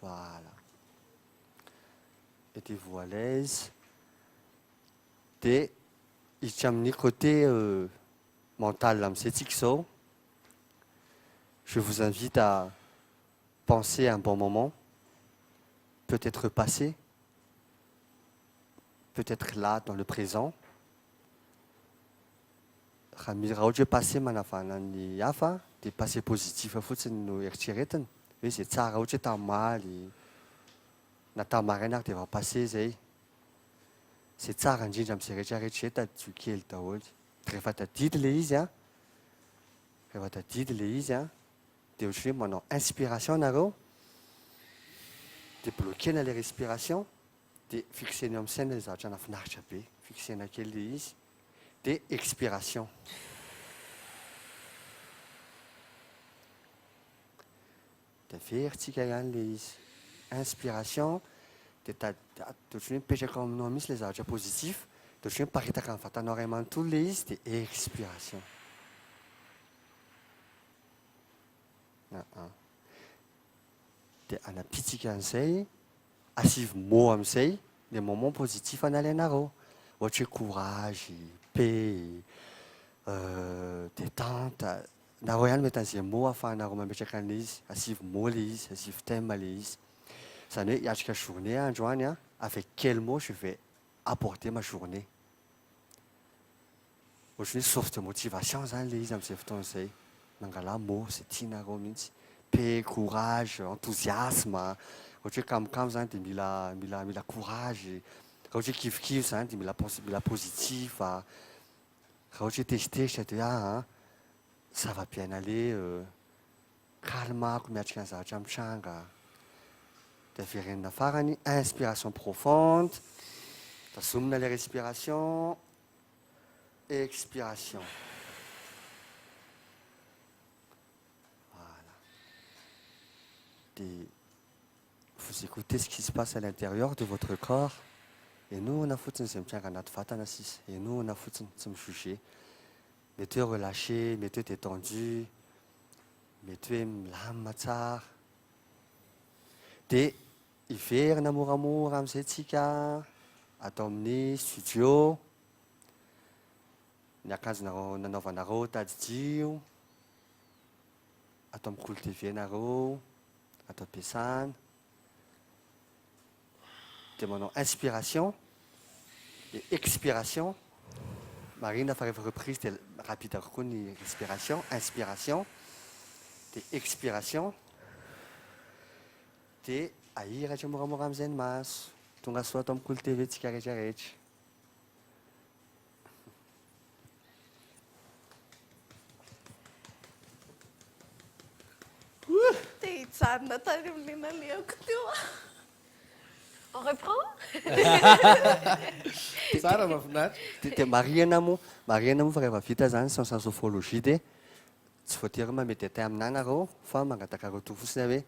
Voilà. Mettez-vous à l'aise. Dia hiditra amin'ny côté mental amin'izay zao. Je vous invite à penser à un bon moment, peut-être passé, peut-être là dans le présent. Raha ohatra hoe passé manavana ny hafa dia passé positif fotsiny no eritreretiny hoe izay tsara ohatra hoe tamaly na tamaraina ary dia efa passé zay. Izay tsara indrindra amin'izay rehetrarehetra izay tadidio kely daholo. Rehefa tadidy ilay izy dia ohatra hoe manao inspiration nareo dia bloquena ilay respiration dia fixena amin'ny saina ilay zavatra nafinaritra be, fixena kely ilay izy dia expiration. Dia averitsika ihany ilay izy. Inspiration dia ohatra hoe mipetraka aminao mihitsy ilay zavatra positif, dia ohatra hoe miparitaka amin'ny vatanao iray manontolo ilay izy dia expiration. Dia anapitsika an'izay, asive mot amin'izay les moments positifs analainareo. Ohatra hoe courage, paix, détente. Nareo ihany mety an'izay mot ahafahanareo mametraka an'ilay izy. Asive mot ilay izy, asive thème ilay izy. Izany hoe hiatrika journée androany, avec quel mot je vais aborder ma journée. Ohatra hoe source de motivation zany ilay izy amin'izay fotoana izay. Mangala mot izay tianareo mihitsy. Paix, courage, enthousiasme. Ohatra hoe kamokamo zany dia mila courage. Raha ohatra hoe kivikivy zany dia mila positif. Raha ohatra hoe tezitezitra dia ça va bien aller. Calmako miatrika ny zavatra mitranga. Dia averenina farany. Inspiration profonde. Tazomina les respiration. Expiration. Voilà. Dia vous écoutez ce qui se passe à l'intérieur de votre corps. Enoana fotsiny izay mitranga anaty vatana sisa. Enoana fotsiny, tsy mijuger. Mety hoe relâché, mety hoe détendu, mety hoe milamina tsara. Dia hiverina moramora amin'izay tsika atao amin'ny studio. Ny akanjo nanaovanareo tadidio, atao amin'ny colo TV nareo, atao am-piasana. Dia manao inspiration et expiration. marina fa rehefa reprise dia rapide kokoa ny respiration, inspiration dia expiration dia ahiratra moramora amin'izay ny maso tonga soa ato amin'ny Kolo TV tsika rehetrarehetra. Te hijanona tany amin'ny naleoko teo. On reprend? Tsara mahafinaritra. Dia marihana moa fa rehefa vita zany science en sophrologie dia tsy voatery mamedeté aminanareo fa mangataka retour fotsiny hoe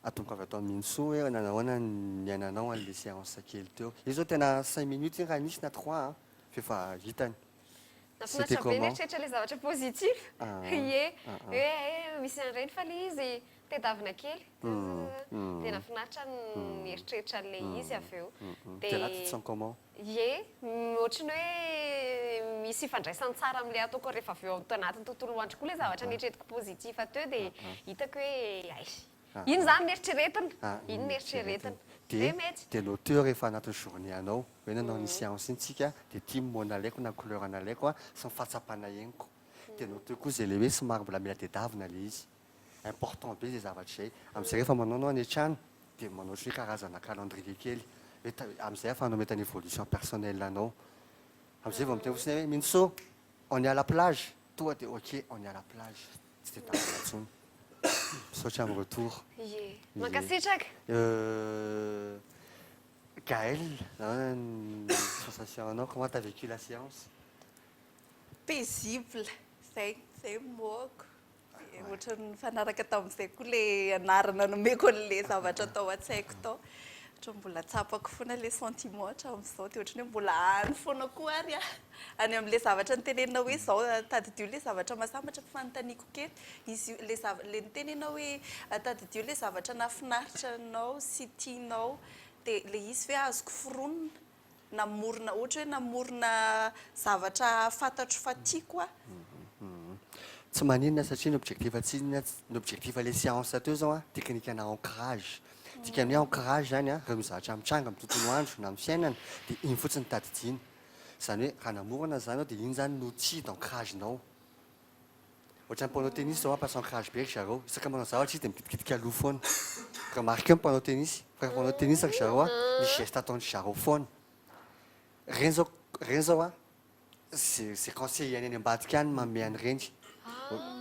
atomboka avy ato amin'ny Minso hoe nanahoana ny ainanao an'ilay séance kely teo. Izy zao tena 5 minutes raha nisy na 3 fa efa hitany. Nafinaritra be neritreritra ilay zavatra positif. Ie, hoe misy an'ireny fa ilay izy tedavina kely. Dia nafinaritra ny eritreritra an'ilay izy avy eo. Dia là tu te sens comment? Ie, ohatrany hoe misy ifandraisany tsara amin'ilay ataoko rehefa avy eo ao anatin'ny tontolo andro koa ilay zavatra nieritreretiko positif ateo dia hitako hoe ay. Iny zany neritreretina. Iny neritreretina. Dia mety. Dia l'auteur efa anatin'ny journée anao hoe nanao ny séance iny tsika dia ity mot nalaiko na couleur nalaiko sy ny fahatsapana henoko. Dia l'auteur koa izay le hoe somary mbola mila tedavina le izy. Important be izay zavatra izay. Amin'izay rehefa manao anao any an-trano dia manao hoe karazana calendrier kely. Amin'izay efa anao mety ny évolution personnelle anao. Amin'izay vao miteny fotsiny hoe Minso, on est à la plage. Toi dia ok, on est à la plage. Tsy dia tavana intsony. Misaotra amin'ny retour. Ie. Mankasitraka? Gaël, sensation anao, comment t'as vécu la séance? Paisible. Zay moako. Ohatra ny fanaraka tamin'izay koa ilay anarana nomeko an'ilay zavatra tao an-tsaiko tao. Ohatra mbola tsapako foana ilay sentiment hatramin'izao dia ohatrany hoe mbola any foana koa ary any amin'ilay zavatra nitenenina hoe izao tadidio ilay zavatra masambatra fanontaniako kely. Izy ilay nitenena hoe tadidio ilay zavatra nafinaritra anao sy tianao dia ilay izy hoe azoko foronina namorona ohatra hoe namorona zavatra fantatro fa tiako. Tsy maninona satria ny objectif tsinona ny objectif ilay séance teo zao technique na ancrage. Tika amin'ny ancrage zany raha misy zavatra mitranga amin'ny tontolo andro na amin'ny fiainana dia iny fotsiny tadidiana. Zany hoe raha namorona zany dia iny zany outil d'ancrage-nao. Ohatra ny mpanao tennis zao passe ancrage be ry zareo. Isaka manao zavatra izy dia mikitikita aloha foana. Remarque mpanao tennis, fa mpanao tennis ry zareo misy geste ataony zareo foana. Reny zao c'est conseil any ambadika any manome an'ireny.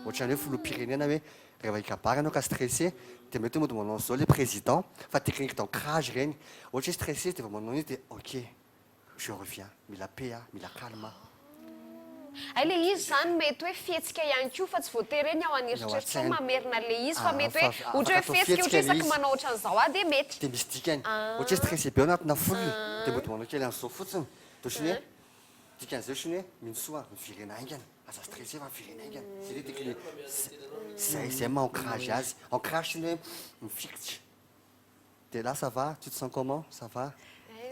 Ohatrany hoe filoham-pirenena hoe rehefa hikabary anao ka stressé dia mety hoe mody manao zao le président fa technique d'ancrage reny. Ohatra hoe stressé dia manao izy dia ok, je reviens, mila paix, mila calme. Ilay izy zany mety hoe fihetsika ihany koa fa tsy voatery ny ao an'eritreritra mamerina ilay izy fa mety hoe ohatra hoe fihetsika ohatra isaky manao ohatran'izao dia mety. Dia misy dikany. Ohatra hoe stressé be ao anatina folony dia mody manao kely an'izao fotsiny. Dia ohatrany hoe dikan'izay ohatrany hoe Minso mivirena aingana. Aza stressé va mivirena aingana. C'est les techniques. C'est ancrage azy. Ancrage c'est hoe mifikitra. Dia là ça va, tu te sens comment? Ça va?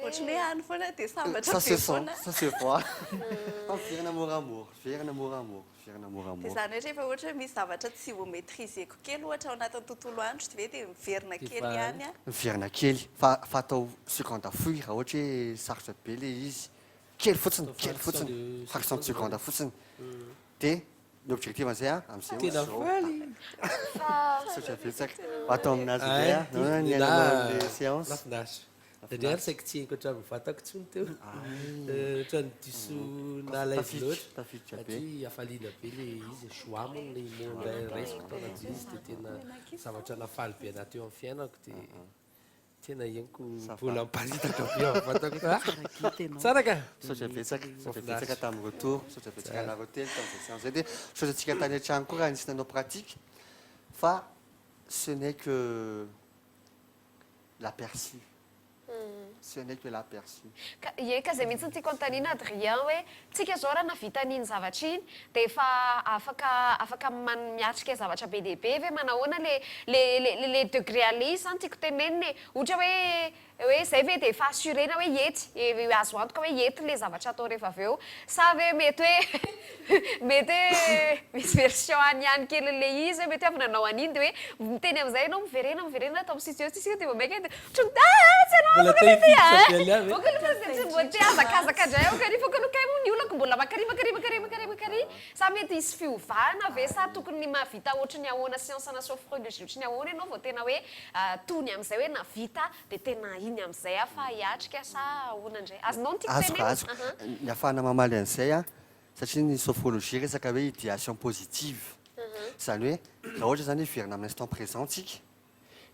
Ohatrany hoe any foana dia sambatra Ça se be sent, foana. ça se voit. Fiainana moramora, fiainana moramora, fiainana Dia moramora. zany hoe rehefa ohatra hoe misy zavatra tsy ho maîtriseko kely ohatra ao anatin'ny tontolo andro dia miverina kely ihany. Miverina kely fa atao seconde à fouille raha ohatra hoe sarotra be le izy. Kely fotsiny, fraction de seconde fotsiny. Dia l'objectif amin'izay amin'izay tena faly. Misaotra betsaka. Atao aminazy izay ny ainanao le séance. Mahafinaritra. Satria saika tsy henkotra mivatako intsony teo. Ohatrany diso nalaivy loatra. Satria afaliana be le izy choix moa le monde raisiko tao anaty izy dia tena zavatra nafaly be anaty eo amin'ny fiainako dia tena henoko mbola miparitaka be ao vatako. Tsara ka. Misaotra betsaka tamin'ny retour, misaotra betsaka anareo telo tamin'izay séance zay dia misaotra antsika tany an-trano koa raha nisy nanao pratique fa ce n'est que l'aperçu. Ce n'est que l'aperçu. Ie ka izay mihitsy tiako anontaniana Adrien hoe tsika zao raha navita n'iny zavatra iny dia efa afaka miatrika zavatra be dia be ve manahoana le degré ale izy zany tiako tenenina ohatra hoe hoe zay ve dia efa assurena hoe ety azo antoka hoe ety le zavatra atao rehefa avy eo sa ve mety hoe mety hoe misy version anyany kely le izy hoe mety avy nanao an'iny dia hoe miteny amin'izay ianao miverena atao amin'ny sisio dia maika tsy mbote azakazaka dray ao fa kanoka ny olako mbola makary sa mety hisy fiovana ve sa tokony mahavita ohatry ny ahoana science-na sophrologie ohatry ny ahoana ianao vao tena hoe tony amin'izay hoe navita dia tena iny amin'izay afa hiatrika sa ahoana indray azonao ny tiako tenena ny afahana mamaly an'izay a satria ny sophrologie resaka hoe idéation positive zany hoe raha ohatra zany verina amin'ny instant présent tsika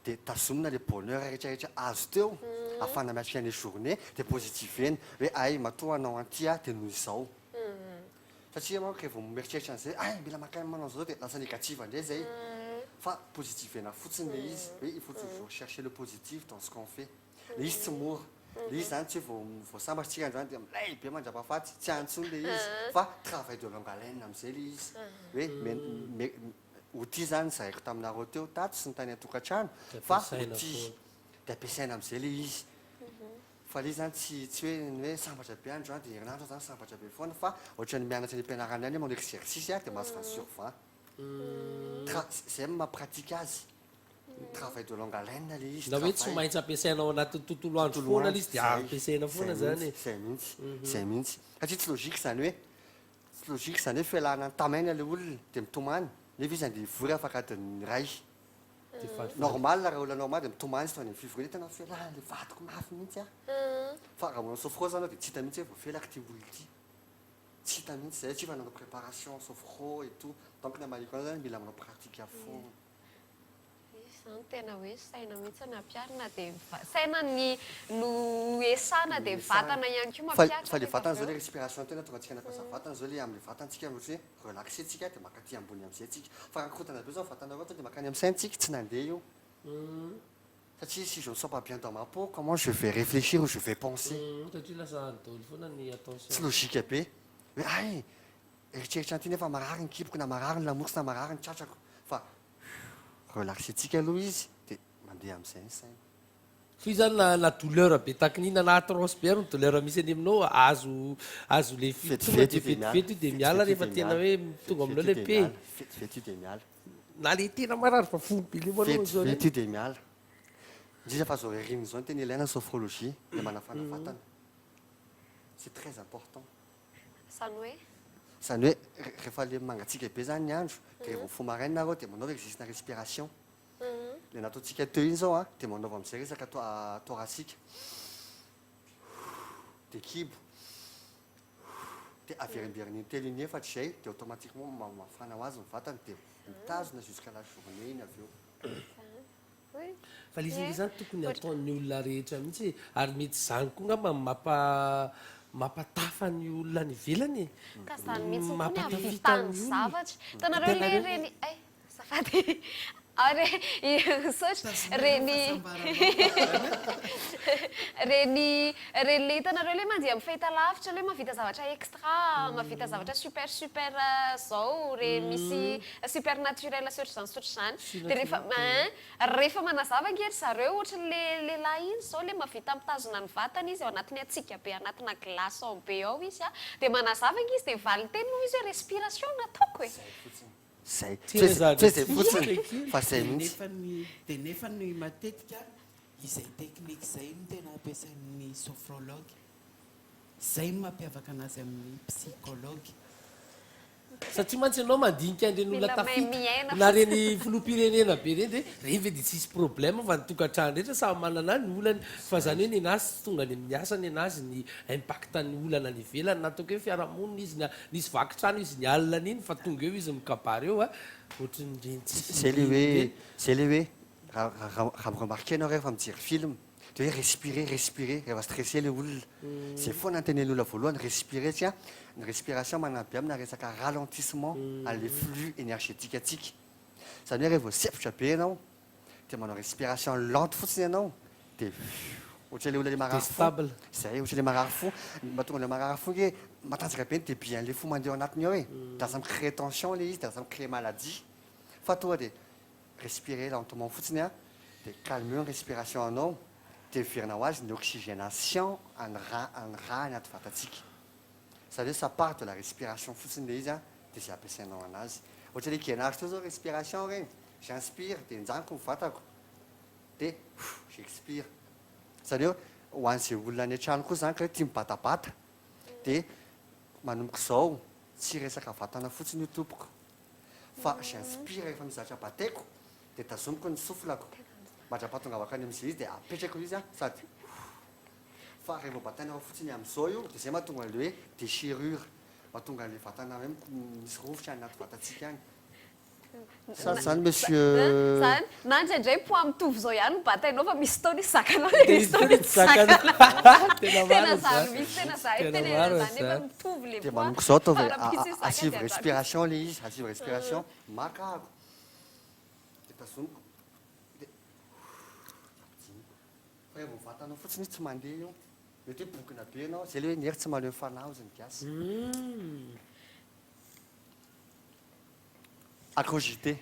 dia tazomina le bonheur rehetrarehetra azo teo afahana miatrika ny journée dia positiveny hoe ay matoa anao antya dia noho izao satria manko rehefa mieritreritra an'izay ay mila makany manao zao dia lasa négative indray zay fa positivena fotsiny le izy hoe il faut toujours chercher le positif dans ce qu'on fait le izy tsy mora le izy zany tsy hoe vao sambatritsika androany dia milay be mandrapahafaty tsy antsony le izy fa travail de longue haleine amin'izay le izy hoe outil zany zahaiko taminareo teo tato sy ny tany atokantrano fa outil dia ampiasaina amin'izay le izy fa le zany tsy hoe sambatra be androany dia herinandro zany sambatra be foana fa ohatra ny mianatra ny ampianarany any manao exercice dia mahazo fa survent zay mampratike azy travail de longue haleine le izy na hoe tsy maintsy ampiasainao anaty tontolo andro foana le izy dia ampiasaina foana zany zay mihitsy satria tsy logika zany hoe fialana tamaina le olona dia mitomany nefa izy andeha vory afaka adiny ray normal raha olona normal dia mitomany izy toany amin'ny fivoriana tena fialana le vadiko mafy mihitsy fa raha manao sophro zany dia tsy hita mihitsy hoe voafelaka ty olona ty tsy hita mihitsy zay tsy fa nanao préparation sophro et tout donc na maliko zany mila manao pratique à fond zany tena hoe saina mihitsy ny ampiarina dia saina no esana dia vatana ihany koa mampiatra fa le vatana zao le respiration tena tonga antsika nampiasa vatana zao le amin'ny vatantsika ohatra hoe relaxentsika dia makaty ambony amin'izay tsika fa rahakorotana be zao vatana roatra dia makany amin'ny saintsika tsy nandeha io satria si je ne sens pas bien dans ma peau comment je vais réfléchir ou je vais penser satria lasa daholo foana ny attention tsy logika be hoe ay eritreritra anty nefa marary ny kiboko na marary ny lamosy na marary ny tratrako fa relaxentsika aloha izy dia mandeha amin'izay ny saina fo izy zany na douleur be takinina na atroce be ary ny douleur misy any aminao azo le tonga dia vetivety io dia miala rehefa tena hoe tonga aminao le pe vetivety io dia miala na le tena marary fa folo be le manao zao vetivety io dia miala indrindra fa zao ririny zao ny tena ilaina sophrologie dia manafana vatana c'est très important zany hoe rehefa le mangatsika be zany ny andro dia rehefa fo maraina nareo dia manaova exercice na respiration le nataontsika teo iny zao dia manaova amin'izay resaka torasika dia kibo dia averinberiny telo iny efatra zay dia automatiquement mafana ho azy ny vatany dia mitazona jusqu'à la journée iny avy eo fa le izy zany tokony ataon'ny olona rehetra mihitsy ary mety zany koa ngamba mampatafa ny olona ny velany ka zany mihitsy koa ny avitany zavatra tanareo le reny safady reny le hitanareo le mandeha amin'ny fahitalavitra le mahavita zavatra extra mahavita zavatra super zao re misy super naturel sotr'izany dia rehefa manazava angery zareo ohatra lehilahy iny zao le mahavita mitazona ny vatana izy ao anatiny atsika be anatina glaçon be ao izy dia manazava angy izy dia valiteny noho izy hoe respiration nataoko e zay zay fotsiny fa zay mihitsy dia nefa ny matetika izay teknika izay no tena ampiasain'ny sophrologue zay no mampiavaka anazy amin'ny psychologue satria mantsy ianao mandinika an'ireny olona tafita na reny filoham-pirenena be reny dia reny ve dia tsisy problème fa nytokantrano rehetra samy manana ny olany fa zany hoe ny anazy tsy tonga ny amin'ny asany anazy ny impactany olana ny velany nataoko hoe fiarahamonina izy nisy vakitrano izy ny alina iny fa tonga eo izy mikabary eo ohatrany reny zay le hoe raha miremarke anao rehefa mijery film dia hoe respirer rehefa stressé le olona zay foana antenen'ny olona voalohany respirer tia ny respiration manampy amina resaka ralentissement ale flux énergétique atsika zany hoe rehefa sepotra be ianao dia manao respiration lente fotsiny ianao dia ohatra le olona le marary fo zay ohatra le marary fo mahatonga le marary fo hoe matanjaka be ny débit an'le fo mandeha ao anatiny ao e da lasa micrée tension le izy da lasa micrée maladie fa tonga dia respirer lentement fotsiny dia calme ny respiration anao Fiterina ho azy ny oxygénation any rà anaty vatatsika. Ça ça part de la respiration fotsiny le izy a dia zay ampiasainao anazy. Ohatra hoe genahary teo zao respiration regny, j'inspire dia njanako ny vatako dia j'expire. Zareo ho an'izay olona any an-trano koa zany ka hoe tia mibatabata dia manomboka izao tsy resaka vatana fotsiny io tompoko fa j'inspire rehefa mizatra bataiko dia tazomiko ny soflako mahatrapahatongavaka any amin'izay izy dia apetrako izy a sady fa rehefa bataina fotsiny amin'izao io dia zay mahatonga an'le hoe déchirure mahatonga an'le vatana hoe misy rovitra any anaty vatatsika any. Zany monsieur zany na ndraindray po mitovy zao ihany batainao fa misy taona izy zakanao misy taona izy zakana tena zany misy tena za tena zany efa mitovy le dia manomboka izao ataovy asive respiration le izy asive respiration makako dia tazomiko dia fa rehefa vatanao fotsiny izy tsy mandeha io mety hoe bokina be ianao zay le hoe niery tsy mahaleo fanahy ozy ny gasy. À cogiter.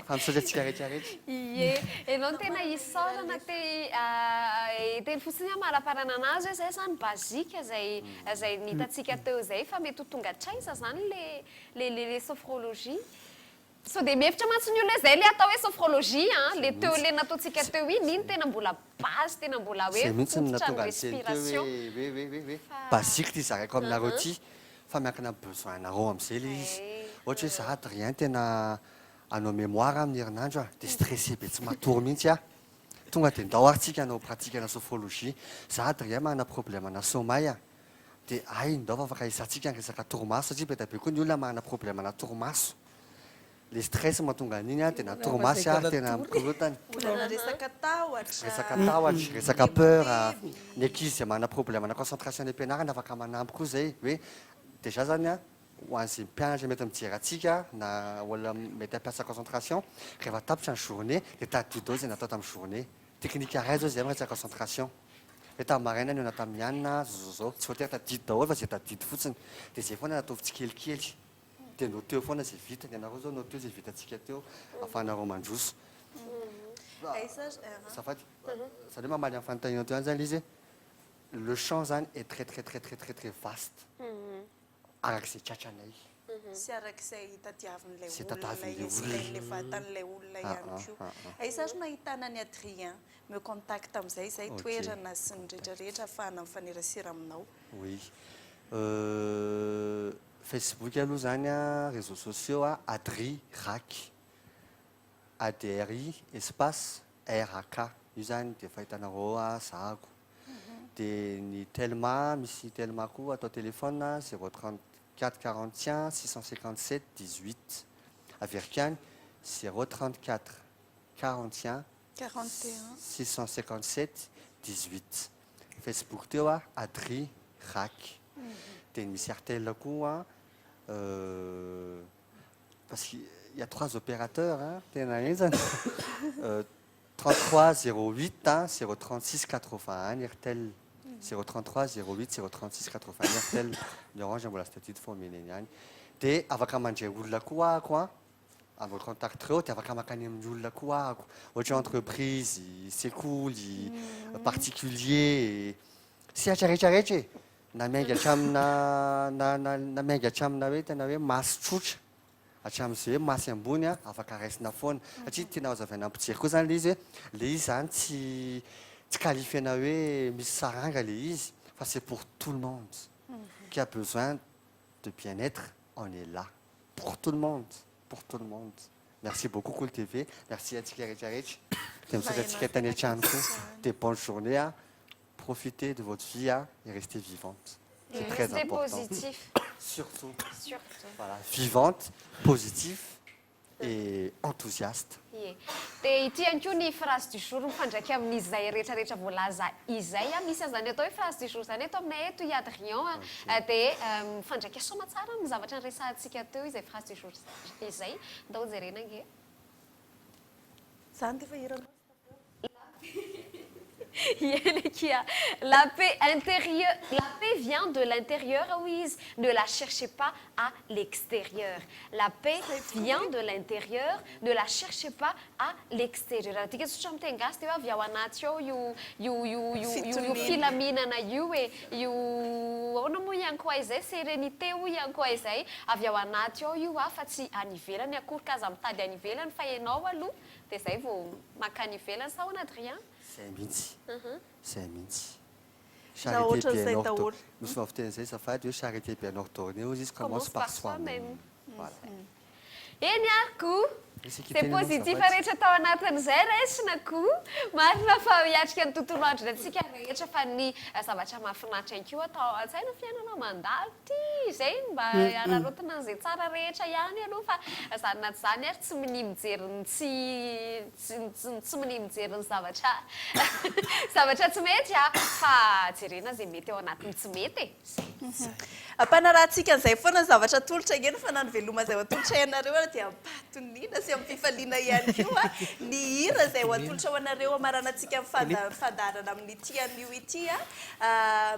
Fampisaotra tsikaretraretra. Ie, ianao tena isaorana teny fotsiny a maraparana anazy hoe zay zany bazika zay nitatsika teo zay fa mety ho tonga traiza zany le sophrologie. So dia mihevitra mantsy ny olona zay le atao hoe sophrologie le teo le nataontsika teo iny tena mbola base tena mbola hoe fototra ny respiration. Hoe basique ty zaraiko aminareo ty fa miankina besoin nareo amin'izay le izy. Ohatra hoe za Adrien tena anao mémoire amin'ny herinandro a dia stressé be tsy matory mihitsy a tonga dia ndao aritsika anao pratika na sophrologie. Za Adrien manana problème na sommeil a dia ay ndao fa afaka hisantsika ny resaka torimaso satria be be koa ny olona manana problème na torimaso. Le stress mahatonga an'iny a dia na torimaso a tena mikorotany. Resaka tahotra. Resaka tahotra, resaka peur. Ny ankizy manana problème na concentration ny ampianarana afaka manampy koa zay hoe déjà zany a ho an'izay mpianatra mety mijery atsika na olona mety hampiasa concentration rehefa tapitra ny journée dia tady dao zay natao tamin'ny journée. Technique aray zao zay amin'ny resaka concentration. Hoe tamin'ny maraina ny natao tamin'ny anina zao tsy voatery tadidy daholo fa zay tadidy fotsiny dia zay foana nataovy tsikelikely dia noteo foana zay vita dia anareo zao noteo zay vitantsika teo ahafahanareo mandroso. Safady ça le mamaly amin'ny fanontaniana teo any zany izy le champ zany est très très très très très très vaste. Arak'izay tratranay. Sy arak'izay tadiavin'ilay olona le vatan'ilay olona ihany koa. Aiza ry nahitana ny Adrien me contact amin'izay zay toerana sy ny rehetrarehetra ahafahana mifanerasera aminao. Oui. Facebook aloha zany a réseaux sociaux a Adri Rak. ADRI espace RAK. Io zany dia fahitanareo a zahako. Dia ny Telma misy Telma koa atao téléphone 034 41 657 18. Averikany 034 41 657 18. Facebook teo a Adri Rak. Dia misy RTL koa parce qu'il y a 3 opérateurs tena ezany 33 08 036 81 RTL 033 08 036 81 RTL ny Orange mbola statut fo meneny ihany. Dia afaka mandray olona koa ako amin'ny contact reo dia afaka makany amin'ny olona koa ako ohatra entreprise sekoly particulier sy atraretraretra na miainga hatramina na miainga hatramina hoe tena hoe masy tsotra hatramin'izay hoe masy ambony a afaka raisina foana satria tena azavaina ampijery koa zany le izy hoe le izy zany tsy qualifiena hoe misy saranga le izy fa c'est pour tout le monde qui a besoin de bien-être. On est là pour tout le monde, pour tout le monde. Merci beaucoup Cool TV, merci à Tika Recharecha. Des bonnes journées, profitez de votre vie et restez vivante. C'est très important. Positif. Surtout. Voilà, vivante, positive et enthousiaste. Dia ity ihany koa ny phrase du jour mifandraika amin'izay rehetrarehetra voalaza izay misy an'izany atao hoe phrase du jour zany eto aminay eto i Adrien dia mifandraika soma tsara amin'ny zavatra nyresahantsika teo izay phrase du jour izay ndao jerena ange zany dia fa hiranao La paix intérieure, la paix vient de l'intérieur, Louise. Ne la cherchez pas à l'extérieur. La paix vient de l'intérieur. Ne la cherchez pas à l'extérieur. Tika tsotra miteny gasy teo avy ao anaty ao io filaminana io e io ahoana moa ihany koa izay sérénité hoy ihany koa izay avy ao anaty ao io fa tsy any ivelany akory kaza mitady any ivelany fa ianao aloha dia izay vao makany ivelany sa ahoana Adrien? Zay mihitsy. Zay mihitsy. Na ohatran'izay daholo. Misy mahaviteny izay zafady hoe charité bien ordonnée izy commence par soi-même. Voilà. Eny arko c'est positif rehetra tao anatin'izay raisina-ko marina fa hiatrika ny tontolo andronantsika rehetra fa ny zavatra mahafinaritra ihany koa atao an-tsaina fiainana mandalo ty izay mba ararotina an'izay tsara rehetra ihany aloha fa zany naty zany ary tsy mini mijery tsy mini mijery ny zavatra tsy mety fa jerena zay mety ao anatiny tsy mety ampanarahantsika an'izay foana zavatra tolotra eny fa nanoveloma zay atolotra ianareo dia ampatonina sy ampifaliana ihany koa ny hira zay ho atolotra ho anareo amaranantsika fandarana amin'ity an'io ity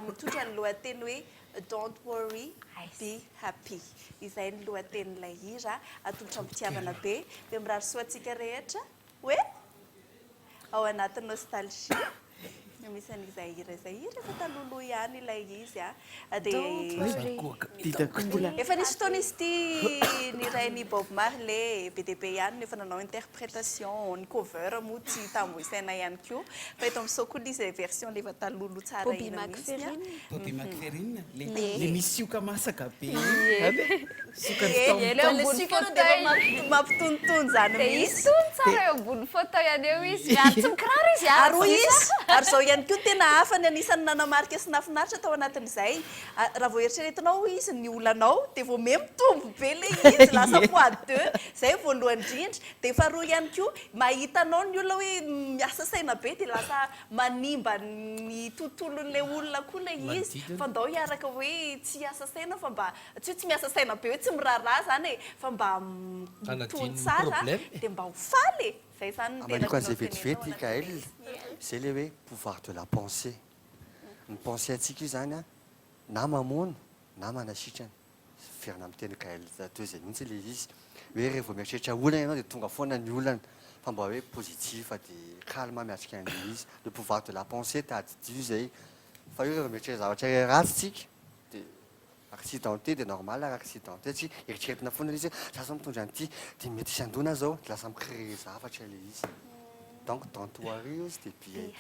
mitondra ny lohateny hoe don't worry be happy izay ny lohaten'ilay hira atolotra ampitiavana be dia mirary soantsika rehetra hoe ao anatin'ny nostalgie misy an'izay hira efa taloloha ihany ilay izy dia efa nisy fotoana izy ity nirainy Bob Marley be dia be ihany nefa nanao interprétation ny cover moa tsy tamoisaina ihany koa fa eto amin'izao koa izy version lefa talolo tsara iny Bobby McFerrin le misioka masaka be mampitonitony zany misy tsara eo ambony photo ihany eo izy ary tsy mikiraro izy ary zao ihany koa tena hafa ny anisan'ny nanamarika sy nafinaritra tao anatin'izay raha vao eritreretinao izy ny olanao dia vao mitombo be le izy lasa fois deux zay voalohany indrindra dia faharoa ihany koa mahitanao ny olona hoe miasa saina be dia lasa manimba ny tontolon'ilay olona koa le izy fa ndao hiaraka hoe tsy asa saina fa mba tsy miasa saina be hoe tsy miraharaha zany fa mba mitony tsara dia mba ho faly Amaniko an'izay vetivety Kael, c'est le hoe pouvoir de la pensée. Ny pensée antsika io zany na mamono na manasitrana. Verina amin'ny teny Kael teo izay mihitsy le izy. Hoe rehefa mieritreritra olana ianao dia tonga foana ny olana fa mba hoe positif dia calme miatrika an'ilay izy. Le pouvoir de la pensée tadidio zay. Fa io rehefa mieritreritra zavatra ratsy tsika dia accidenté dia normal ary accidenté tsy eritreretina foana izy za zao mitondra an'ity dia mety isy andona zao dia lasa micrée zavatra le izy. Donc don't worry c'était bien dit.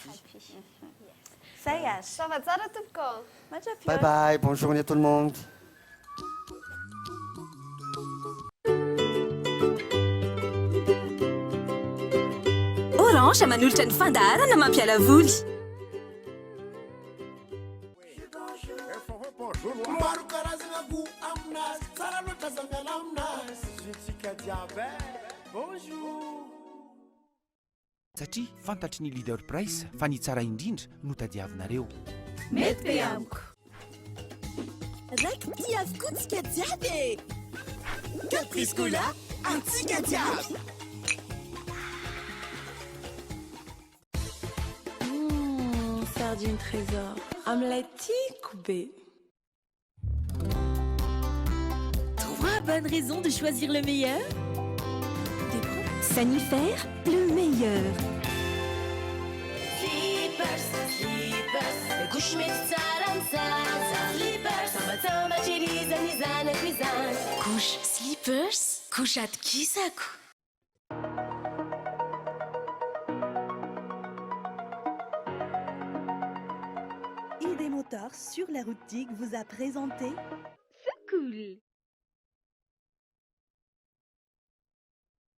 Ça va tsara tompoko. Bye bye, bonne journée tout le monde. Orange manolotra ny fandaharana mampiala voly. Maro karazana goût aminazy tsara loatra zamiala aminazy zutsika jiaby bonjour satria fantatry ny leader price fa ny tsara indrindra no tadiavinareo mety be amiko raiky ty avokoa tsika jiaby caprice cola antsika jiaby Sardine trésor amin'ilay tiako be. Trois bonnes raisons de choisir le meilleur. Des produits Sanifère, le meilleur. Slippers, slippers, couche couche slippers, couche kisako. ID Motors sur la route TIG vous a présenté C'est cool.